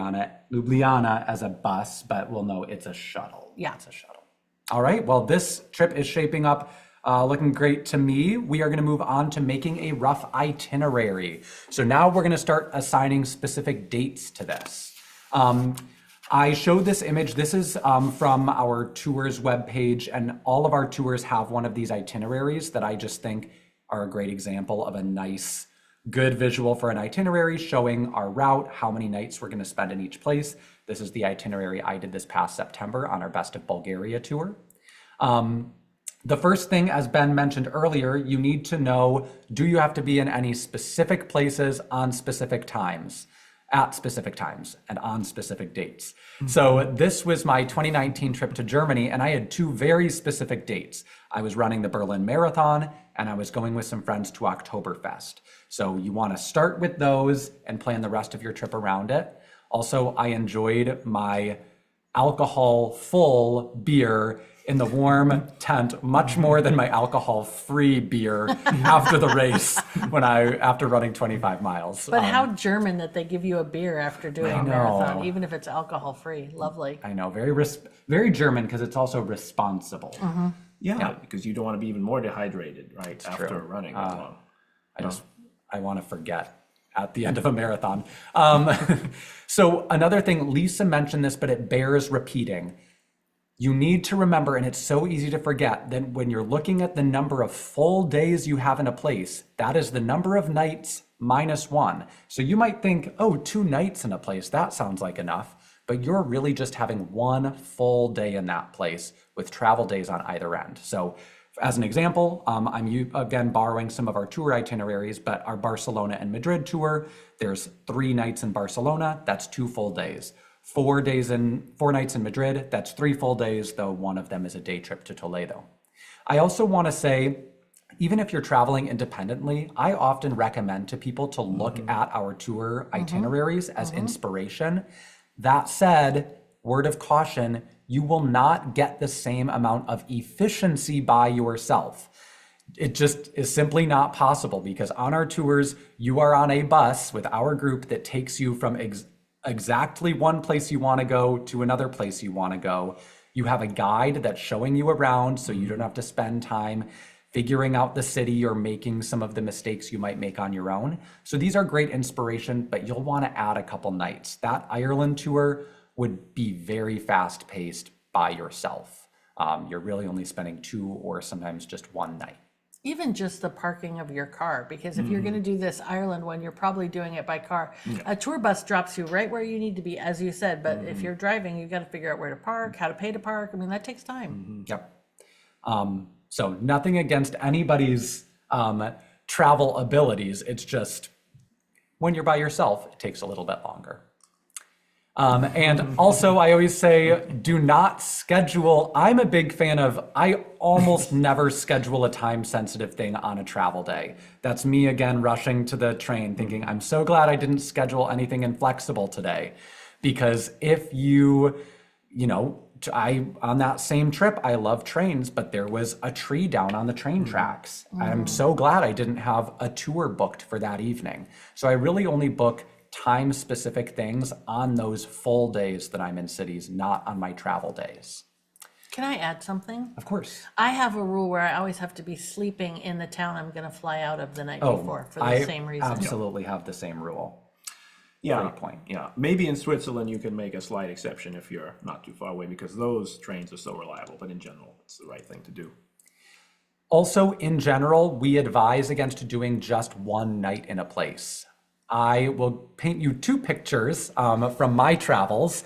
as a bus, but we'll know it's a shuttle. Yeah. It's a shuttle. All right, well, this trip is shaping up looking great to me. We are going to move on to making a rough itinerary. So now we're going to start assigning specific dates to this. I showed this image. This is from our tours webpage, and all of our tours have one of these itineraries that I just think are a great example of a nice, good visual for an itinerary showing our route, how many nights we're going to spend in each place. This is the itinerary I did this past September on our Best of Bulgaria tour. The first thing, as Ben mentioned earlier, you need to know, do you have to be in any specific places on specific times, at specific times, and on specific dates? So this was my 2019 trip to Germany, and I had two very specific dates. I was running the Berlin Marathon, and I was going with some friends to Oktoberfest. So you want to start with those and plan the rest of your trip around it. Also, I enjoyed my alcohol-full beer in the warm tent much more than my alcohol-free beer after the race after running 25 miles. But how German that they give you a beer after doing I a marathon, know. even if it's alcohol-free. Lovely. I know, very German because it's also responsible. Yeah, because you don't want to be even more dehydrated, right, after true. running that long. I want to forget at the end of a marathon. So another thing, Lisa mentioned this, but it bears repeating. You need to remember, and it's so easy to forget, that when you're looking at the number of full days you have in a place, that is the number of nights minus one. So you might think, oh, 2 nights in a place, that sounds like enough. But you're really just having 1 full day in that place with travel days on either end. So as an example, I'm again borrowing some of our tour itineraries, but our Barcelona and Madrid tour, there's 3 nights in Barcelona, that's 2 full days. 4 nights in Madrid, that's 3 full days, though one of them is a day trip to Toledo. I also want to say, even if you're traveling independently, I often recommend to people to look at our tour itineraries as inspiration. That said, word of caution, you will not get the same amount of efficiency by yourself. It just is simply not possible because on our tours, you are on a bus with our group that takes you from exactly one place you want to go to another place you want to go. You have a guide that's showing you around so you don't have to spend time figuring out the city or making some of the mistakes you might make on your own. So these are great inspiration, but you'll want to add a couple nights. That Ireland tour would be very fast paced by yourself. You're really only spending 2 or sometimes just 1 night. Even just the parking of your car, because if you're going to do this Ireland one, you're probably doing it by car. A tour bus drops you right where you need to be, as you said, but if you're driving, you've got to figure out where to park, how to pay to park. I mean, that takes time. Yep. So nothing against anybody's travel abilities. It's just when you're by yourself, it takes a little bit longer. And also, I always say, do not schedule. I'm a big fan of, I almost never schedule a time-sensitive thing on a travel day. That's me again rushing to the train thinking, I'm so glad I didn't schedule anything inflexible today. Because if on that same trip, I love trains, but there was a tree down on the train tracks. I'm so glad I didn't have a tour booked for that evening. So I really only book time-specific things on those full days that I'm in cities, not on my travel days. Can I add something? Of course. I have a rule where I always have to be sleeping in the town I'm going to fly out of the night before for the same reason. I absolutely have the same rule. Yeah, great point. yeah. Maybe in Switzerland you can make a slight exception if you're not too far away because those trains are so reliable. But in general, it's the right thing to do. Also, in general, we advise against doing just one night in a place. I will paint you two pictures from my travels.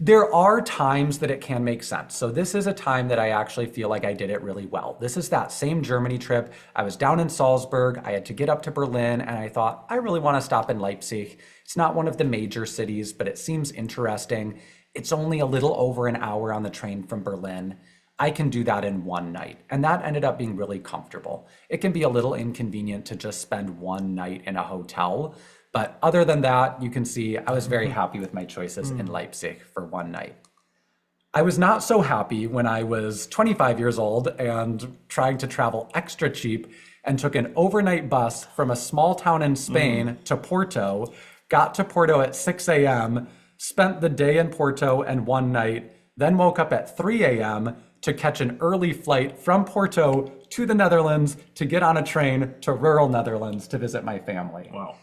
There are times that it can make sense. So this is a time that I actually feel like I did it really well. This is that same Germany trip. I was down in Salzburg. I had to get up to Berlin, and I thought, I really want to stop in Leipzig. It's not one of the major cities, but it seems interesting. It's only a little over an hour on the train from Berlin. I can do that in one night. And that ended up being really comfortable. It can be a little inconvenient to just spend one night in a hotel. But other than that, you can see I was very happy with my choices in Leipzig for one night. I was not so happy when I was 25 years old and trying to travel extra cheap and took an overnight bus from a small town in Spain to Porto, got to Porto at 6 a.m., spent the day in Porto and one night, then woke up at 3 a.m. to catch an early flight from Porto to the Netherlands to get on a train to rural Netherlands to visit my family. Wow.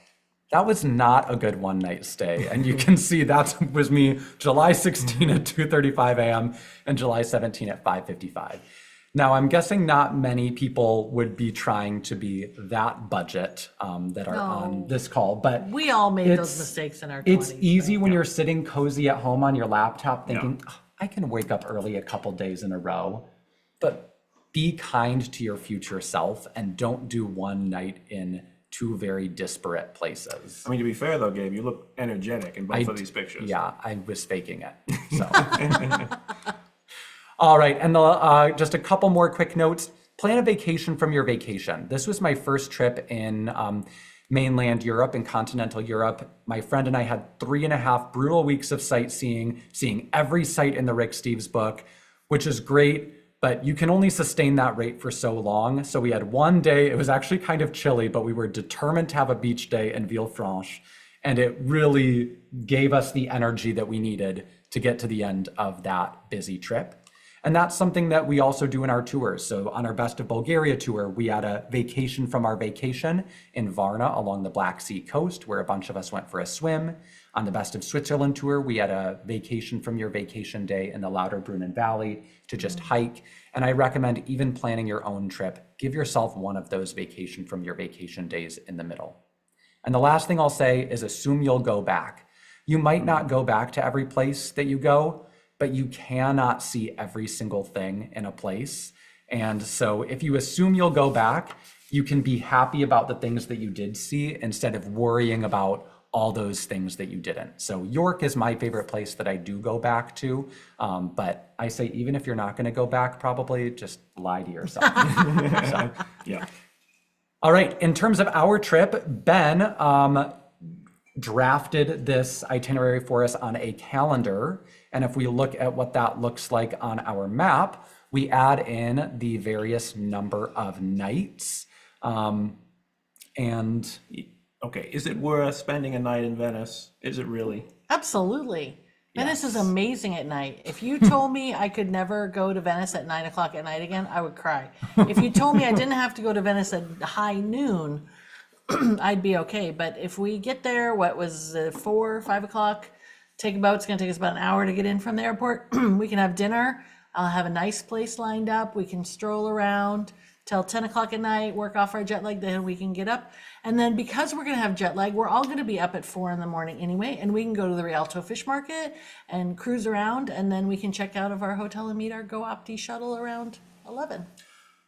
That was not a good one night stay. And you can see that was me July 16 at 2:35 a.m. and July 17 at 5:55. Now, I'm guessing not many people would be trying to be that budget that are on this call, but We all made those it's- mistakes in our 20s. it's easy when you're sitting cozy at home on your laptop thinking, Yeah. "Oh, I can wake up early a couple days in a row, but be kind to your future self and don't do one night in two very disparate places. I mean, to be fair though, Gabe, you look energetic in both of these pictures. Yeah, I was faking it. So. All right, and just a couple more quick notes. Plan a vacation from your vacation. This was my first trip in mainland Europe and continental Europe. My friend and I had 3.5 brutal weeks of sightseeing, seeing every site in the Rick Steves book, which is great, but you can only sustain that rate for so long. So we had one day, it was actually kind of chilly, but we were determined to have a beach day in Villefranche. And it really gave us the energy that we needed to get to the end of that busy trip. And that's something that we also do in our tours. So on our Best of Bulgaria tour, we had a vacation from our vacation in Varna along the Black Sea coast, where a bunch of us went for a swim. On the Best of Switzerland tour, we had a vacation from your vacation day in the Lauterbrunnen Valley to just hike. And I recommend even planning your own trip. Give yourself one of those vacation from your vacation days in the middle. And the last thing I'll say is assume you'll go back. You might not go back to every place that you go, but you cannot see every single thing in a place. And so if you assume you'll go back, you can be happy about the things that you did see instead of worrying about all those things that you didn't. So York is my favorite place that I do go back to. But I say, even if you're not gonna go back, probably just lie to yourself. So. Yeah. All right, in terms of our trip, Ben drafted this itinerary for us on a calendar. And if we look at what that looks like on our map, we add in the various number of nights. And Okay, is it worth spending a night in Venice? Is it really? Absolutely. Venice is Yes. amazing at night. If you told me I could never go to Venice at 9 o'clock at night again, I would cry. If you told me I didn't have to go to Venice at high noon, I'd be okay. But if we get there, what was it, 4, 5 o'clock, take a boat, it's gonna take us about an hour to get in from the airport. We can have dinner. I'll have a nice place lined up. We can stroll around till 10 o'clock at night, work off our jet lag, then we can get up. And then because we're gonna have jet lag, we're all gonna be up at 4 in the morning anyway, and we can go to the Rialto Fish Market and cruise around, and then we can check out of our hotel and meet our Go Opti shuttle around 11.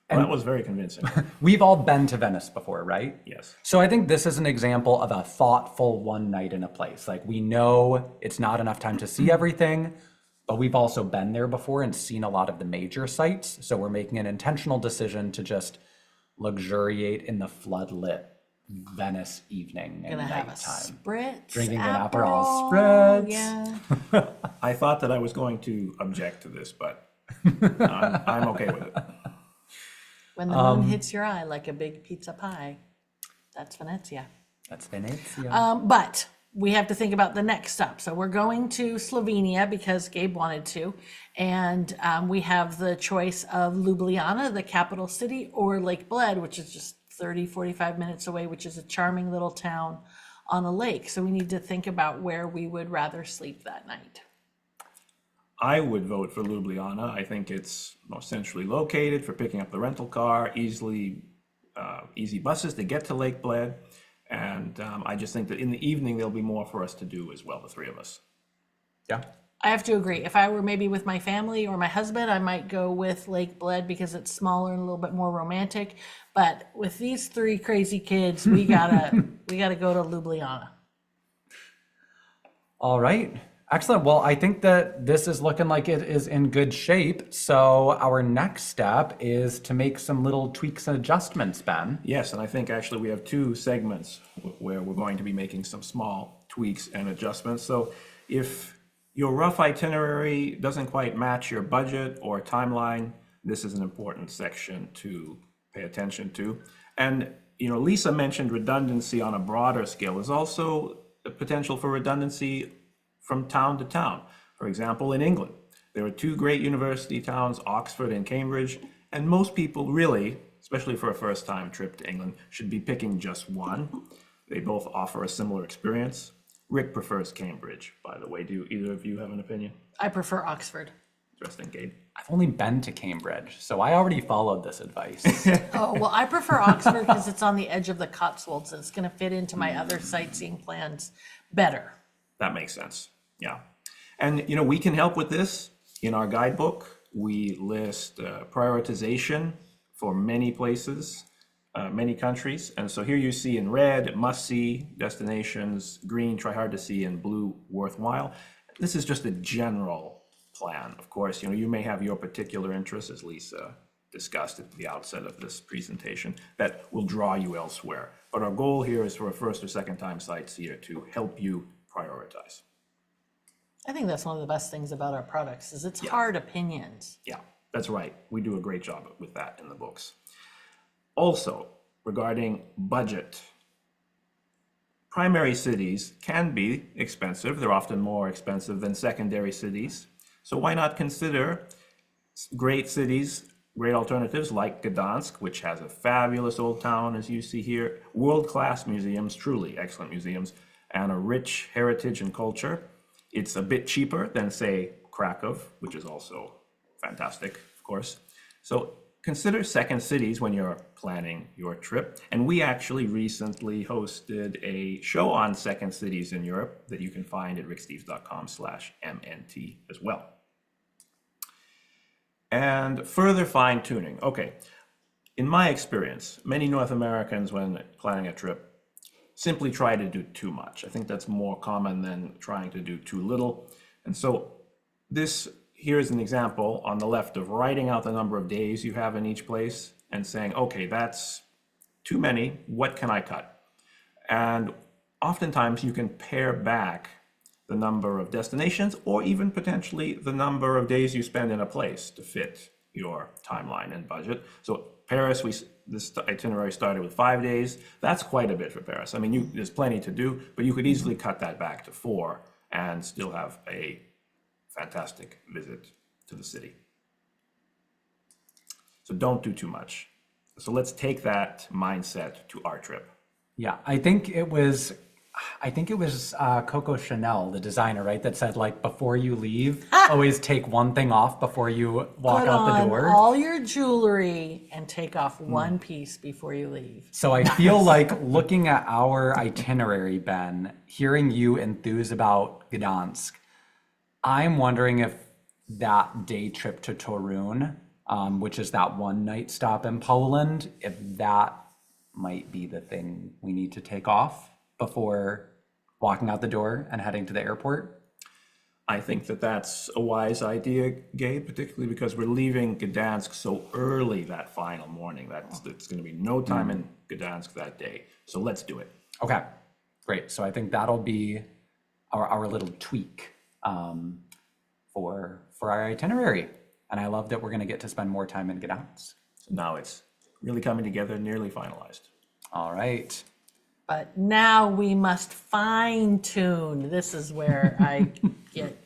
Well, that was very convincing. we've all been to Venice before, right? Yes. So I think this is an example of a thoughtful one night in a place. Like, we know it's not enough time to see everything, but we've also been there before and seen a lot of the major sites. So we're making an intentional decision to just luxuriate in the floodlit Venice evening and Gonna have a nighttime. spritz, Drinking an Aperol, Aperol spritz. Yeah. I thought that I was going to object to this, but I'm okay with it. When the moon hits your eye like a big pizza pie, that's Venezia. That's Venezia. But we have to think about the next stop. So we're going to Slovenia because Gabe wanted to. And we have the choice of Ljubljana, the capital city, or Lake Bled, which is just 30, 45 minutes away, which is a charming little town on a lake. So we need to think about where we would rather sleep that night. I would vote for Ljubljana. I think it's more centrally located for picking up the rental car, easy buses to get to Lake Bled. And I just think that in the evening, there'll be more for us to do as well, the three of us. Yeah. I have to agree. If I were maybe with my family or my husband, I might go with Lake Bled because it's smaller and a little bit more romantic. But with these three crazy kids, we gotta go to Ljubljana. All right. Excellent. Well, I think that this is looking like it is in good shape. So our next step is to make some little tweaks and adjustments, Ben. Yes, and I think actually we have two segments where we're going to be making some small tweaks and adjustments. So if your rough itinerary doesn't quite match your budget or timeline, this is an important section to pay attention to. And, Lisa mentioned redundancy on a broader scale. There's also the potential for redundancy from town to town. For example, in England, there are two great university towns, Oxford and Cambridge, and most people really, especially for a first-time trip to England, should be picking just one. They both offer a similar experience. Rick prefers Cambridge, by the way. Do either of you have an opinion? I prefer Oxford. Interesting, Gabe. I've only been to Cambridge, so I already followed this advice. Oh, well, I prefer Oxford because it's on the edge of the Cotswolds. It's going to fit into my other sightseeing plans better. That makes sense. Yeah. And, we can help with this. In our guidebook, we list prioritization for many places, many countries. And so here you see in red, must-see destinations, green, try hard to see, and blue, worthwhile. This is just a general plan. Of course, you may have your particular interests, as Lisa discussed at the outset of this presentation, that will draw you elsewhere. But our goal here is for a first or second time sightseer to help you prioritize. I think that's one of the best things about our products is it's hard opinions. Yeah, that's right. We do a great job with that in the books. Also, regarding budget, primary cities can be expensive. They're often more expensive than secondary cities. So why not consider great cities, great alternatives like Gdansk, which has a fabulous old town, as you see here, world-class museums, truly excellent museums, and a rich heritage and culture. It's a bit cheaper than, say, Krakow, which is also fantastic, of course. So consider second cities when you're planning your trip. And we actually recently hosted a show on second cities in Europe that you can find at ricksteves.com/MNT as well. And further fine tuning. Okay, in my experience, many North Americans, when planning a trip, simply try to do too much. I think that's more common than trying to do too little. And so here's an example on the left of writing out the number of days you have in each place and saying, okay, that's too many, what can I cut? And oftentimes you can pare back the number of destinations or even potentially the number of days you spend in a place to fit your timeline and budget. So Paris, this itinerary started with 5 days. That's quite a bit for Paris. I mean, there's plenty to do, but you could easily cut that back to 4 and still have a fantastic visit to the city. So don't do too much. So let's take that mindset to our trip. Yeah, I think it was Coco Chanel, the designer, right? That said, like, before you leave, always take one thing off before you walk Put out the on door. all your jewelry and take off one piece before you leave. So I feel like looking at our itinerary, Ben, hearing you enthuse about Gdansk, I'm wondering if that day trip to Torun, which is that one night stop in Poland, if that might be the thing we need to take off before walking out the door and heading to the airport. I think that that's a wise idea, Gabe, particularly because we're leaving Gdansk so early that final morning. It's going to be no time in Gdansk that day. So let's do it. Okay, great. So I think that'll be our little tweak for our itinerary. And I love that we're going to get to spend more time in Gdansk. So now it's really coming together, nearly finalized. All right. But now we must fine tune. This is where I get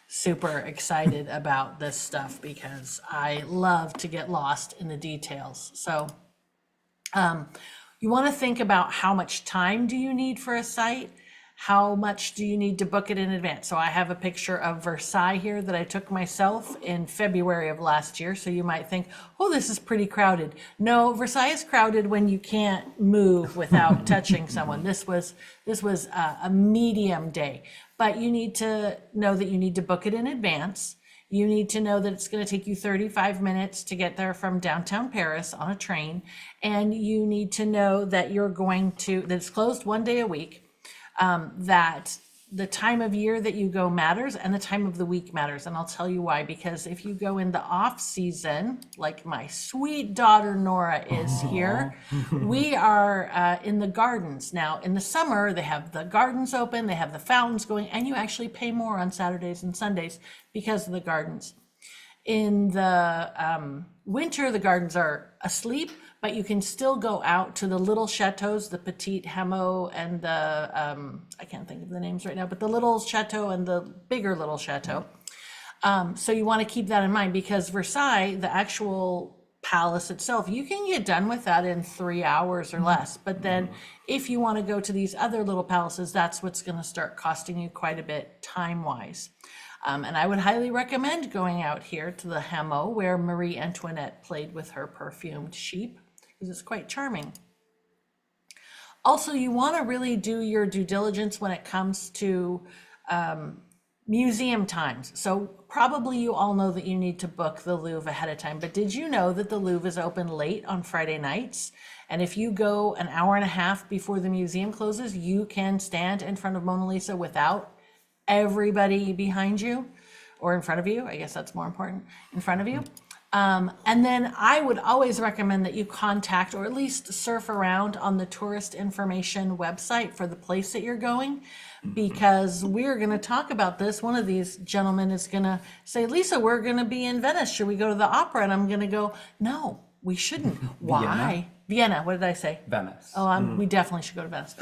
super excited about this stuff because I love to get lost in the details. So You want to think about how much time do you need for a site? How much do you need to book it in advance? So I have a picture of Versailles here that I took myself in February of last year. So you might think, oh, this is pretty crowded. No, Versailles is crowded when you can't move without touching someone. This was a medium day, but you need to know that you need to book it in advance. You need to know that it's going to take you 35 minutes to get there from downtown Paris on a train. And you need to know that that it's closed one day a week. That the time of year that you go matters and the time of the week matters. And I'll tell you why, because if you go in the off season, like my sweet daughter Nora is here, we are in the gardens. Now in the summer, they have the gardens open, they have the fountains going, and you actually pay more on Saturdays and Sundays because of the gardens. In the winter, the gardens are asleep, but you can still go out to the little chateaus, the Petit Hameau and the, I can't think of the names right now, but the little chateau and the bigger little chateau. So you want to keep that in mind, because Versailles, the actual palace itself, you can get done with that in 3 hours or less. But then if you want to go to these other little palaces, that's what's going to start costing you quite a bit time-wise. And I would highly recommend going out here to the Hameau where Marie Antoinette played with her perfumed sheep, because it's quite charming. Also, you want to really do your due diligence when it comes to museum times. So probably you all know that you need to book the Louvre ahead of time, but did you know that the Louvre is open late on Friday nights? And if you go an hour and a half before the museum closes, you can stand in front of Mona Lisa without everybody behind you, or in front of you. I guess that's more important, in front of you. And then I would always recommend that you contact, or at least surf around on the tourist information website for the place that you're going, because we're going to talk about this. One of these gentlemen is going to say, Lisa, we're going to be in Venice. Should we go to the opera? And I'm going to go, no, we shouldn't. Why? Vienna. What did I say? Venice. Oh, we definitely should go to Venice.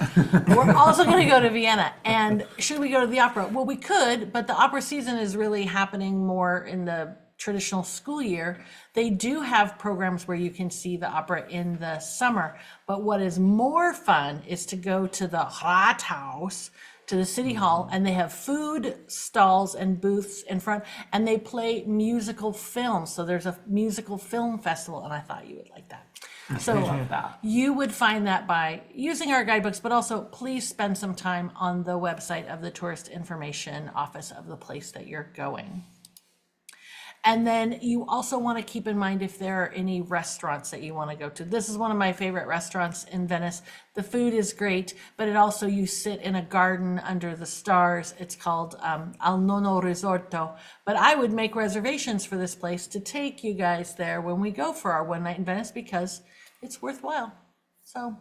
We're also going to go to Vienna. And should we go to the opera? Well, we could, but the opera season is really happening more in the traditional school year. They do have programs where you can see the opera in the summer. But what is more fun is to go to the Rathaus, to the city hall, and they have food stalls and booths in front, and they play musical films. So there's a musical film festival, and I thought you would like that. So you would find that by using our guidebooks, but also please spend some time on the website of the tourist information office of the place that you're going. And then you also want to keep in mind if there are any restaurants that you want to go to. This is one of my favorite restaurants in Venice. The food is great, but it also, you sit in a garden under the stars. It's called Al Nono Risorto. But I would make reservations for this place to take you guys there when we go for our one night in Venice, because it's worthwhile. So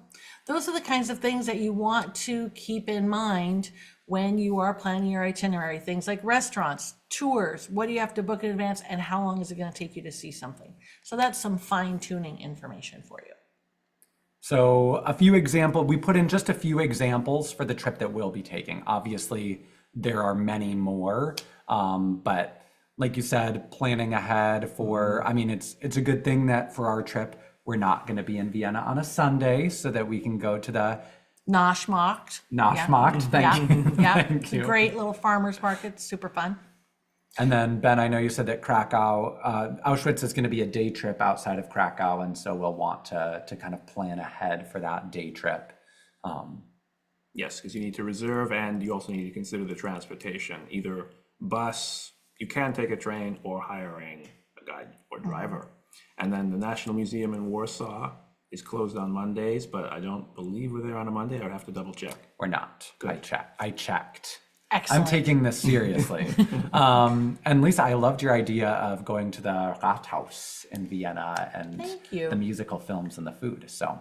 those are the kinds of things that you want to keep in mind when you are planning your itinerary. Things like restaurants, tours, what do you have to book in advance, and how long is it going to take you to see something? So that's some fine-tuning information for you. So we put in just a few examples for the trip that we'll be taking. Obviously, there are many more, but like you said, planning ahead it's a good thing that for our trip, we're not going to be in Vienna on a Sunday, so that we can go to the Naschmarkt. Thank you. Yeah, Thank it's a you. great little farmer's market, super fun. And then Ben, I know you said that Auschwitz is going to be a day trip outside of Krakow, and so we'll want to kind of plan ahead for that day trip. Yes, because you need to reserve, and you also need to consider the transportation, either bus, you can take a train, or hiring a guide or driver. And then the National Museum in Warsaw is closed on Mondays, but I don't believe we're there on a Monday. I would have to double check. We're not. Good. I checked. Excellent. I'm taking this seriously. And Lisa, I loved your idea of going to the Rathaus in Vienna and Thank you. the musical films and the food. So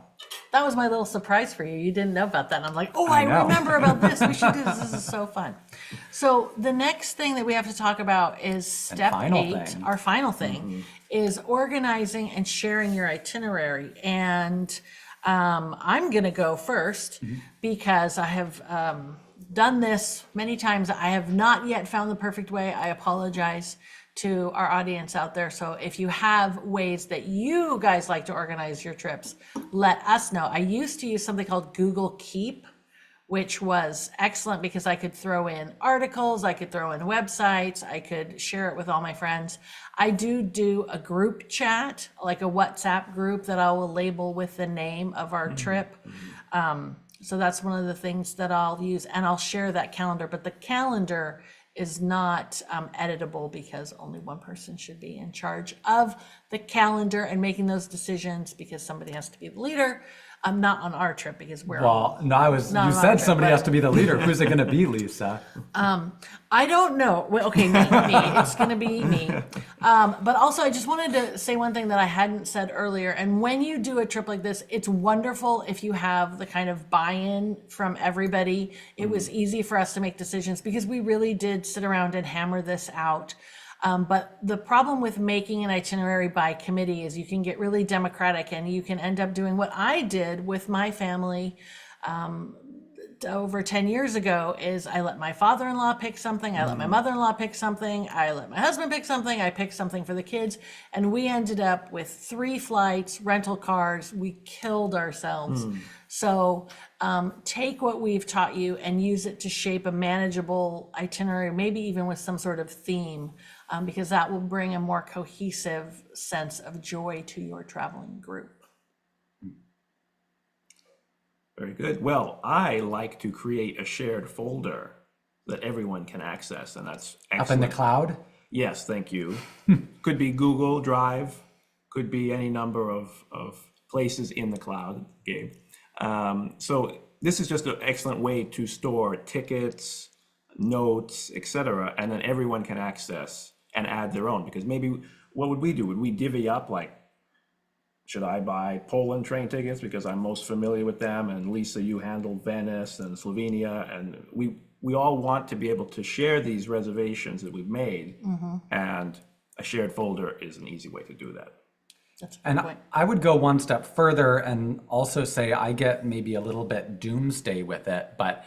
That was my little surprise for you. You didn't know about that. And I'm like, oh, I I know. remember about this. We should do this. This is so fun. So the next thing that we have to talk about is step final 8. thing. Our final thing is organizing and sharing your itinerary. And I'm going to go first because I have done this many times. I have not yet found the perfect way. I apologize to our audience out there. So if you have ways that you guys like to organize your trips, let us know. I used to use something called Google Keep, which was excellent because I could throw in articles, I could throw in websites, I could share it with all my friends. I do a group chat, like a WhatsApp group that I will label with the name of our trip. So that's one of the things that I'll use, and I'll share that calendar, but the calendar is not editable because only one person should be in charge of the calendar and making those decisions, because somebody has to be the leader. Not on our trip because we're Well, no, not you on our said trip, somebody but- has to be the leader. Who's it gonna be, Lisa? I don't know. Well, okay, me. It's gonna be me. But also, I just wanted to say one thing that I hadn't said earlier. And when you do a trip like this, it's wonderful if you have the kind of buy-in from everybody. It was easy for us to make decisions because we really did sit around and hammer this out. But the problem with making an itinerary by committee is you can get really democratic and you can end up doing what I did with my family over 10 years ago. Is I let my father-in-law pick something, I let my mother-in-law pick something, I let my husband pick something, I picked something for the kids, and we ended up with 3 flights, rental cars. We killed ourselves. So take what we've taught you and use it to shape a manageable itinerary, maybe even with some sort of theme, because that will bring a more cohesive sense of joy to your traveling group. Very good. Well, I like to create a shared folder that everyone can access, and that's excellent. Up in the cloud? Yes, thank you. Could be Google Drive, could be any number of places in the cloud, Gabe. So this is just an excellent way to store tickets, notes, etc., and then everyone can access and add their own. Because maybe, what would we do? Would we divvy up, like, should I buy Poland train tickets because I'm most familiar with them, and Lisa, you handle Venice and Slovenia, and we all want to be able to share these reservations that we've made, and a shared folder is an easy way to do that. That's a good And point. I would go one step further and also say I get maybe a little bit doomsday with it, but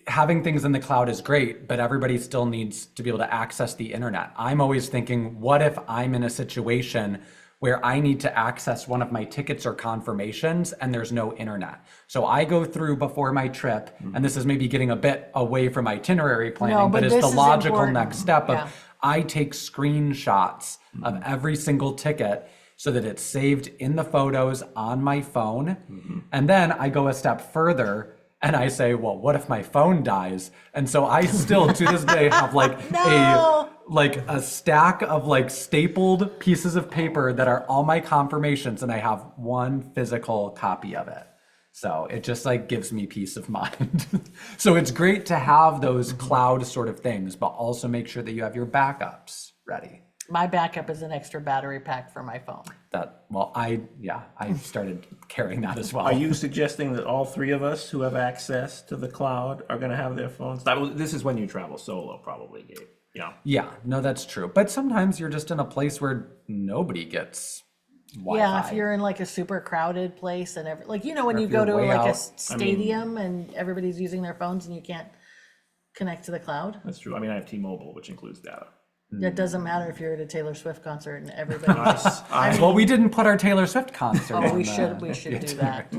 having things in the cloud is great, but everybody still needs to be able to access the internet. I'm always thinking, what if I'm in a situation where I need to access one of my tickets or confirmations and there's no internet? So I go through before my trip, and this is maybe getting a bit away from itinerary planning, No, but but it's the this is logical important. next step of Yeah. I take screenshots of every single ticket so that it's saved in the photos on my phone. And then I go a step further and I say, well, what if my phone dies? And so I still to this day have like No. a stack of like stapled pieces of paper that are all my confirmations, and I have one physical copy of it. So it just like gives me peace of mind. So it's great to have those cloud sort of things, but also make sure that you have your backups ready. My backup is an extra battery pack for my phone. I started carrying that as well. Are you suggesting that all 3 of us who have access to the cloud are going to have their phones? This is when you travel solo, probably, Gabe. Yeah. Yeah, no, that's true. But sometimes you're just in a place where nobody gets Wi-Fi. Yeah, if you're in like a super crowded place and like, when Or you if go you're to way like a out. stadium and everybody's using their phones and you can't connect to the cloud. That's true. I mean, I have T-Mobile, which includes data. It doesn't matter if you're at a Taylor Swift concert and everybody. Well, we didn't put our Taylor Swift concert Oh, on we the- should do that.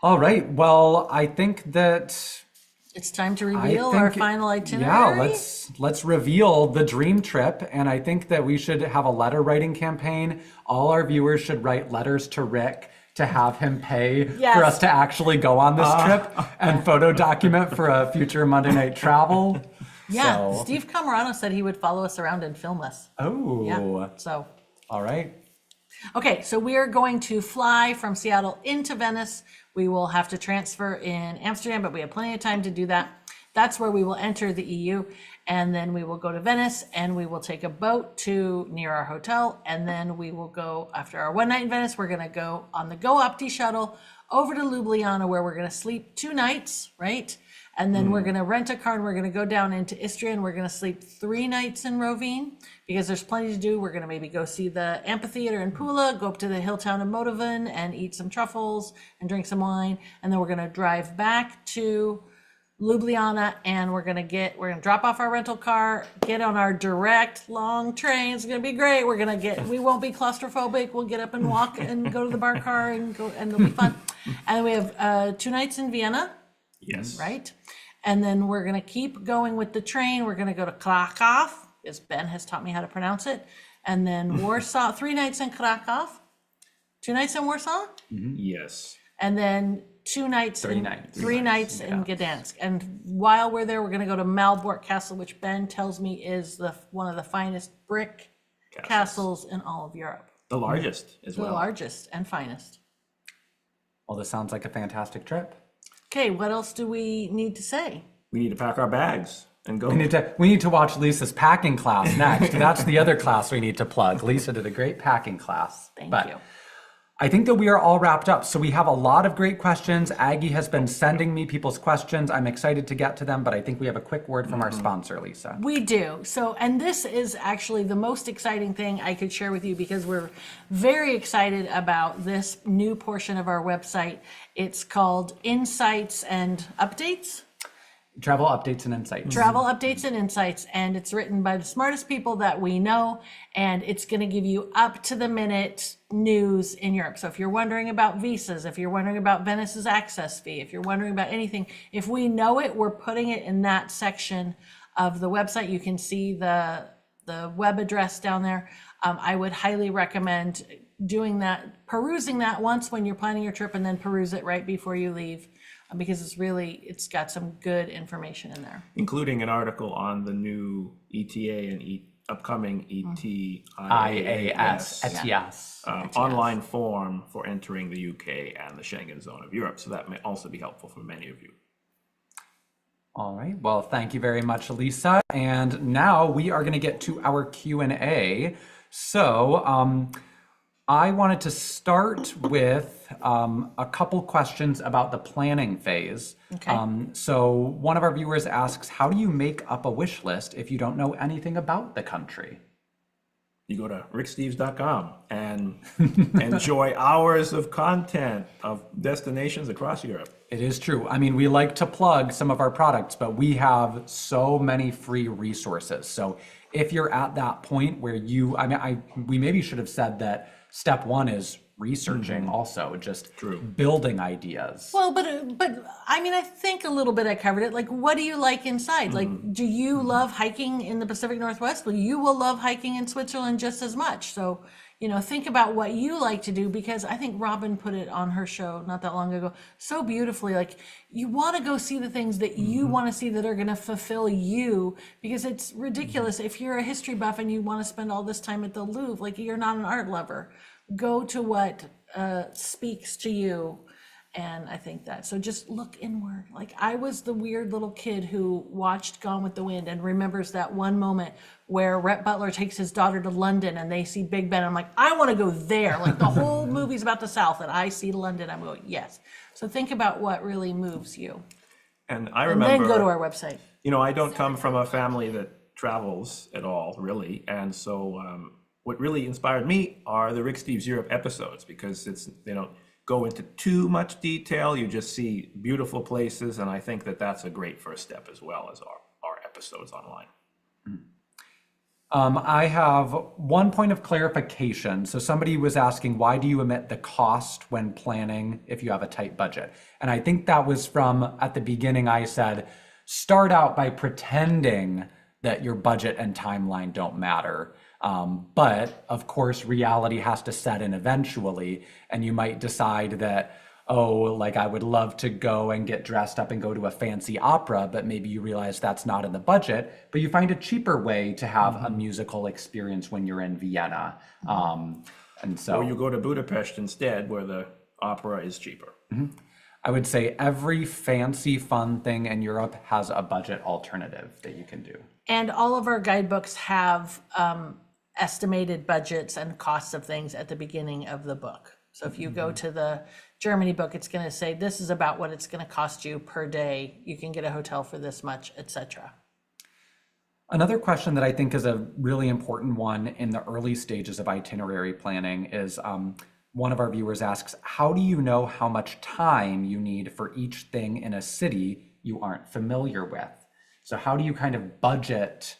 All right. Well, I think that It's time to I reveal our think- final itinerary. Yeah, let's reveal the dream trip, and I think that we should have a letter writing campaign. All our viewers should write letters to Rick to have him pay Yes. for us to actually go on this trip and photo document for a future Monday Night Travel. Yeah, So- Steve Camarano said he would follow us around and film us. Oh, Yeah, so. all right. Okay, so we are going to fly from Seattle into Venice. We will have to transfer in Amsterdam, but we have plenty of time to do that. That's where we will enter the EU, and then we will go to Venice, and we will take a boat to near our hotel, and then we will go, after our one night in Venice, we're going to go on the Go Opti shuttle over to Ljubljana, where we're going to sleep 2 nights, right? And then we're going to rent a car and we're going to go down into Istria and we're going to sleep 3 nights in Rovine because there's plenty to do. We're going to maybe go see the amphitheater in Pula, go up to the hill town of Motovan and eat some truffles and drink some wine. And then we're going to drive back to Ljubljana, and we're gonna drop off our rental car, get on our direct long train. It's gonna be great. We won't be claustrophobic. We'll get up and walk and go to the bar car and it'll be fun. And we have 2 nights in Vienna, Yes. right? And then we're gonna keep going with the train. We're gonna go to Krakow, as Ben has taught me how to pronounce it. And then Warsaw, 3 nights in Krakow, 2 nights in Warsaw, Yes. and then 2 nights, 3 nights. 3 nights in Gdansk. And while we're there, we're gonna go to Malbork Castle, which Ben tells me is one of the finest brick castles in all of Europe. The largest as The well. largest and finest. Well, this sounds like a fantastic trip. Okay, what else do we need to say? We need to pack our bags and go. We need to watch Lisa's packing class next. That's the other class we need to plug. Lisa did a great packing class. Thank But you. I think that we are all wrapped up. So we have a lot of great questions. Aggie has been sending me people's questions. I'm excited to get to them, but I think we have a quick word from our sponsor, Lisa. We do. So, and this is actually the most exciting thing I could share with you because we're very excited about this new portion of our website. It's called Insights and Updates. Travel updates and insights. Travel updates and insights, and it's written by the smartest people that we know, and it's going to give you up to the minute news in Europe. So if you're wondering about visas, if you're wondering about Venice's access fee, if you're wondering about anything, if we know it, we're putting it in that section of the website. You can see the web address down there. I would highly recommend doing that, perusing that once when you're planning your trip, and then peruse it right before you leave. Because it's got some good information in there. Including an article on the new ETA and upcoming IAS, ETIAS online form for entering the UK and the Schengen zone of Europe. So that may also be helpful for many of you. All right. Well, thank you very much, Lisa. And now we are going to get to our Q&A. So I wanted to start with a couple questions about the planning phase. Okay. So one of our viewers asks, how do you make up a wish list if you don't know anything about the country? You go to ricksteves.com and enjoy hours of content of destinations across Europe. It is true. I mean, we like to plug some of our products, but we have so many free resources. So if you're at that point where we maybe should have said that step 1 is researching also, just building ideas. Well, but I mean, I think a little bit I covered it. Like, what do you like inside? Like, do you love hiking in the Pacific Northwest? Well, you will love hiking in Switzerland just as much. So, think about what you like to do, because I think Robin put it on her show not that long ago so beautifully. Like, you want to go see the things that you want to see that are going to fulfill you, because it's ridiculous if you're a history buff and you want to spend all this time at the Louvre, like you're not an art lover. Go to what speaks to you. And I think that, so just look inward. Like, I was the weird little kid who watched Gone with the Wind and remembers that one moment where Rhett Butler takes his daughter to London and they see Big Ben. I'm like, I want to go there. Like, the whole movie's about the South and I see London. I'm going, yes. So think about what really moves you. And I And remember, then go to our website. I don't come from a family that travels at all, really. And so what really inspired me are the Rick Steves Europe episodes, because they don't go into too much detail. You just see beautiful places. And I think that that's a great first step, as well as our episodes online. I have one point of clarification. So somebody was asking, why do you omit the cost when planning if you have a tight budget? And I think that was from, at the beginning, I said, start out by pretending that your budget and timeline don't matter. But of course, reality has to set in eventually, and you might decide that, like I would love to go and get dressed up and go to a fancy opera, but maybe you realize that's not in the budget, but you find a cheaper way to have a musical experience when you're in Vienna. And so, Or you go to Budapest instead, where the opera is cheaper. I would say every fancy fun thing in Europe has a budget alternative that you can do. And all of our guidebooks have estimated budgets and costs of things at the beginning of the book. So if you go to the Germany book, it's going to say this is about what it's going to cost you per day. You can get a hotel for this much, etc. Another question that I think is a really important one in the early stages of itinerary planning is one of our viewers asks, how do you know how much time you need for each thing in a city you aren't familiar with. So how do you kind of budget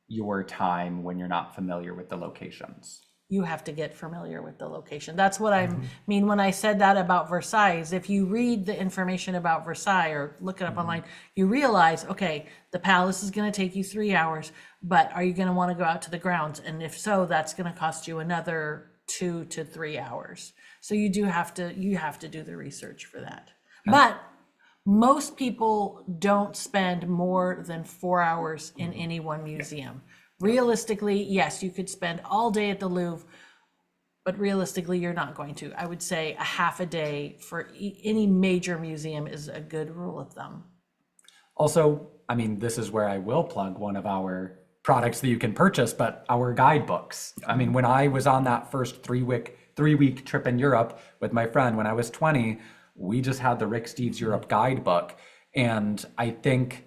your time when you're not familiar with the locations? You have to get familiar with the location. That's what I mean when I said that about Versailles. If you read the information about Versailles or look it up online, you realize, okay, the palace is going to take you 3 hours, but are you going to want to go out to the grounds? And if so, that's going to cost you another 2 to 3 hours. So you have to do the research for that. But most people don't spend more than 4 hours in any one museum. Realistically, yes, you could spend all day at the Louvre, but realistically, you're not going to. I would say a half a day for any major museum is a good rule of thumb. Also, I mean, this is where I will plug one of our products that you can purchase, but our guidebooks. I mean, when I was on that first three-week trip in Europe with my friend when I was 20, we just had the Rick Steves Europe guidebook. And I think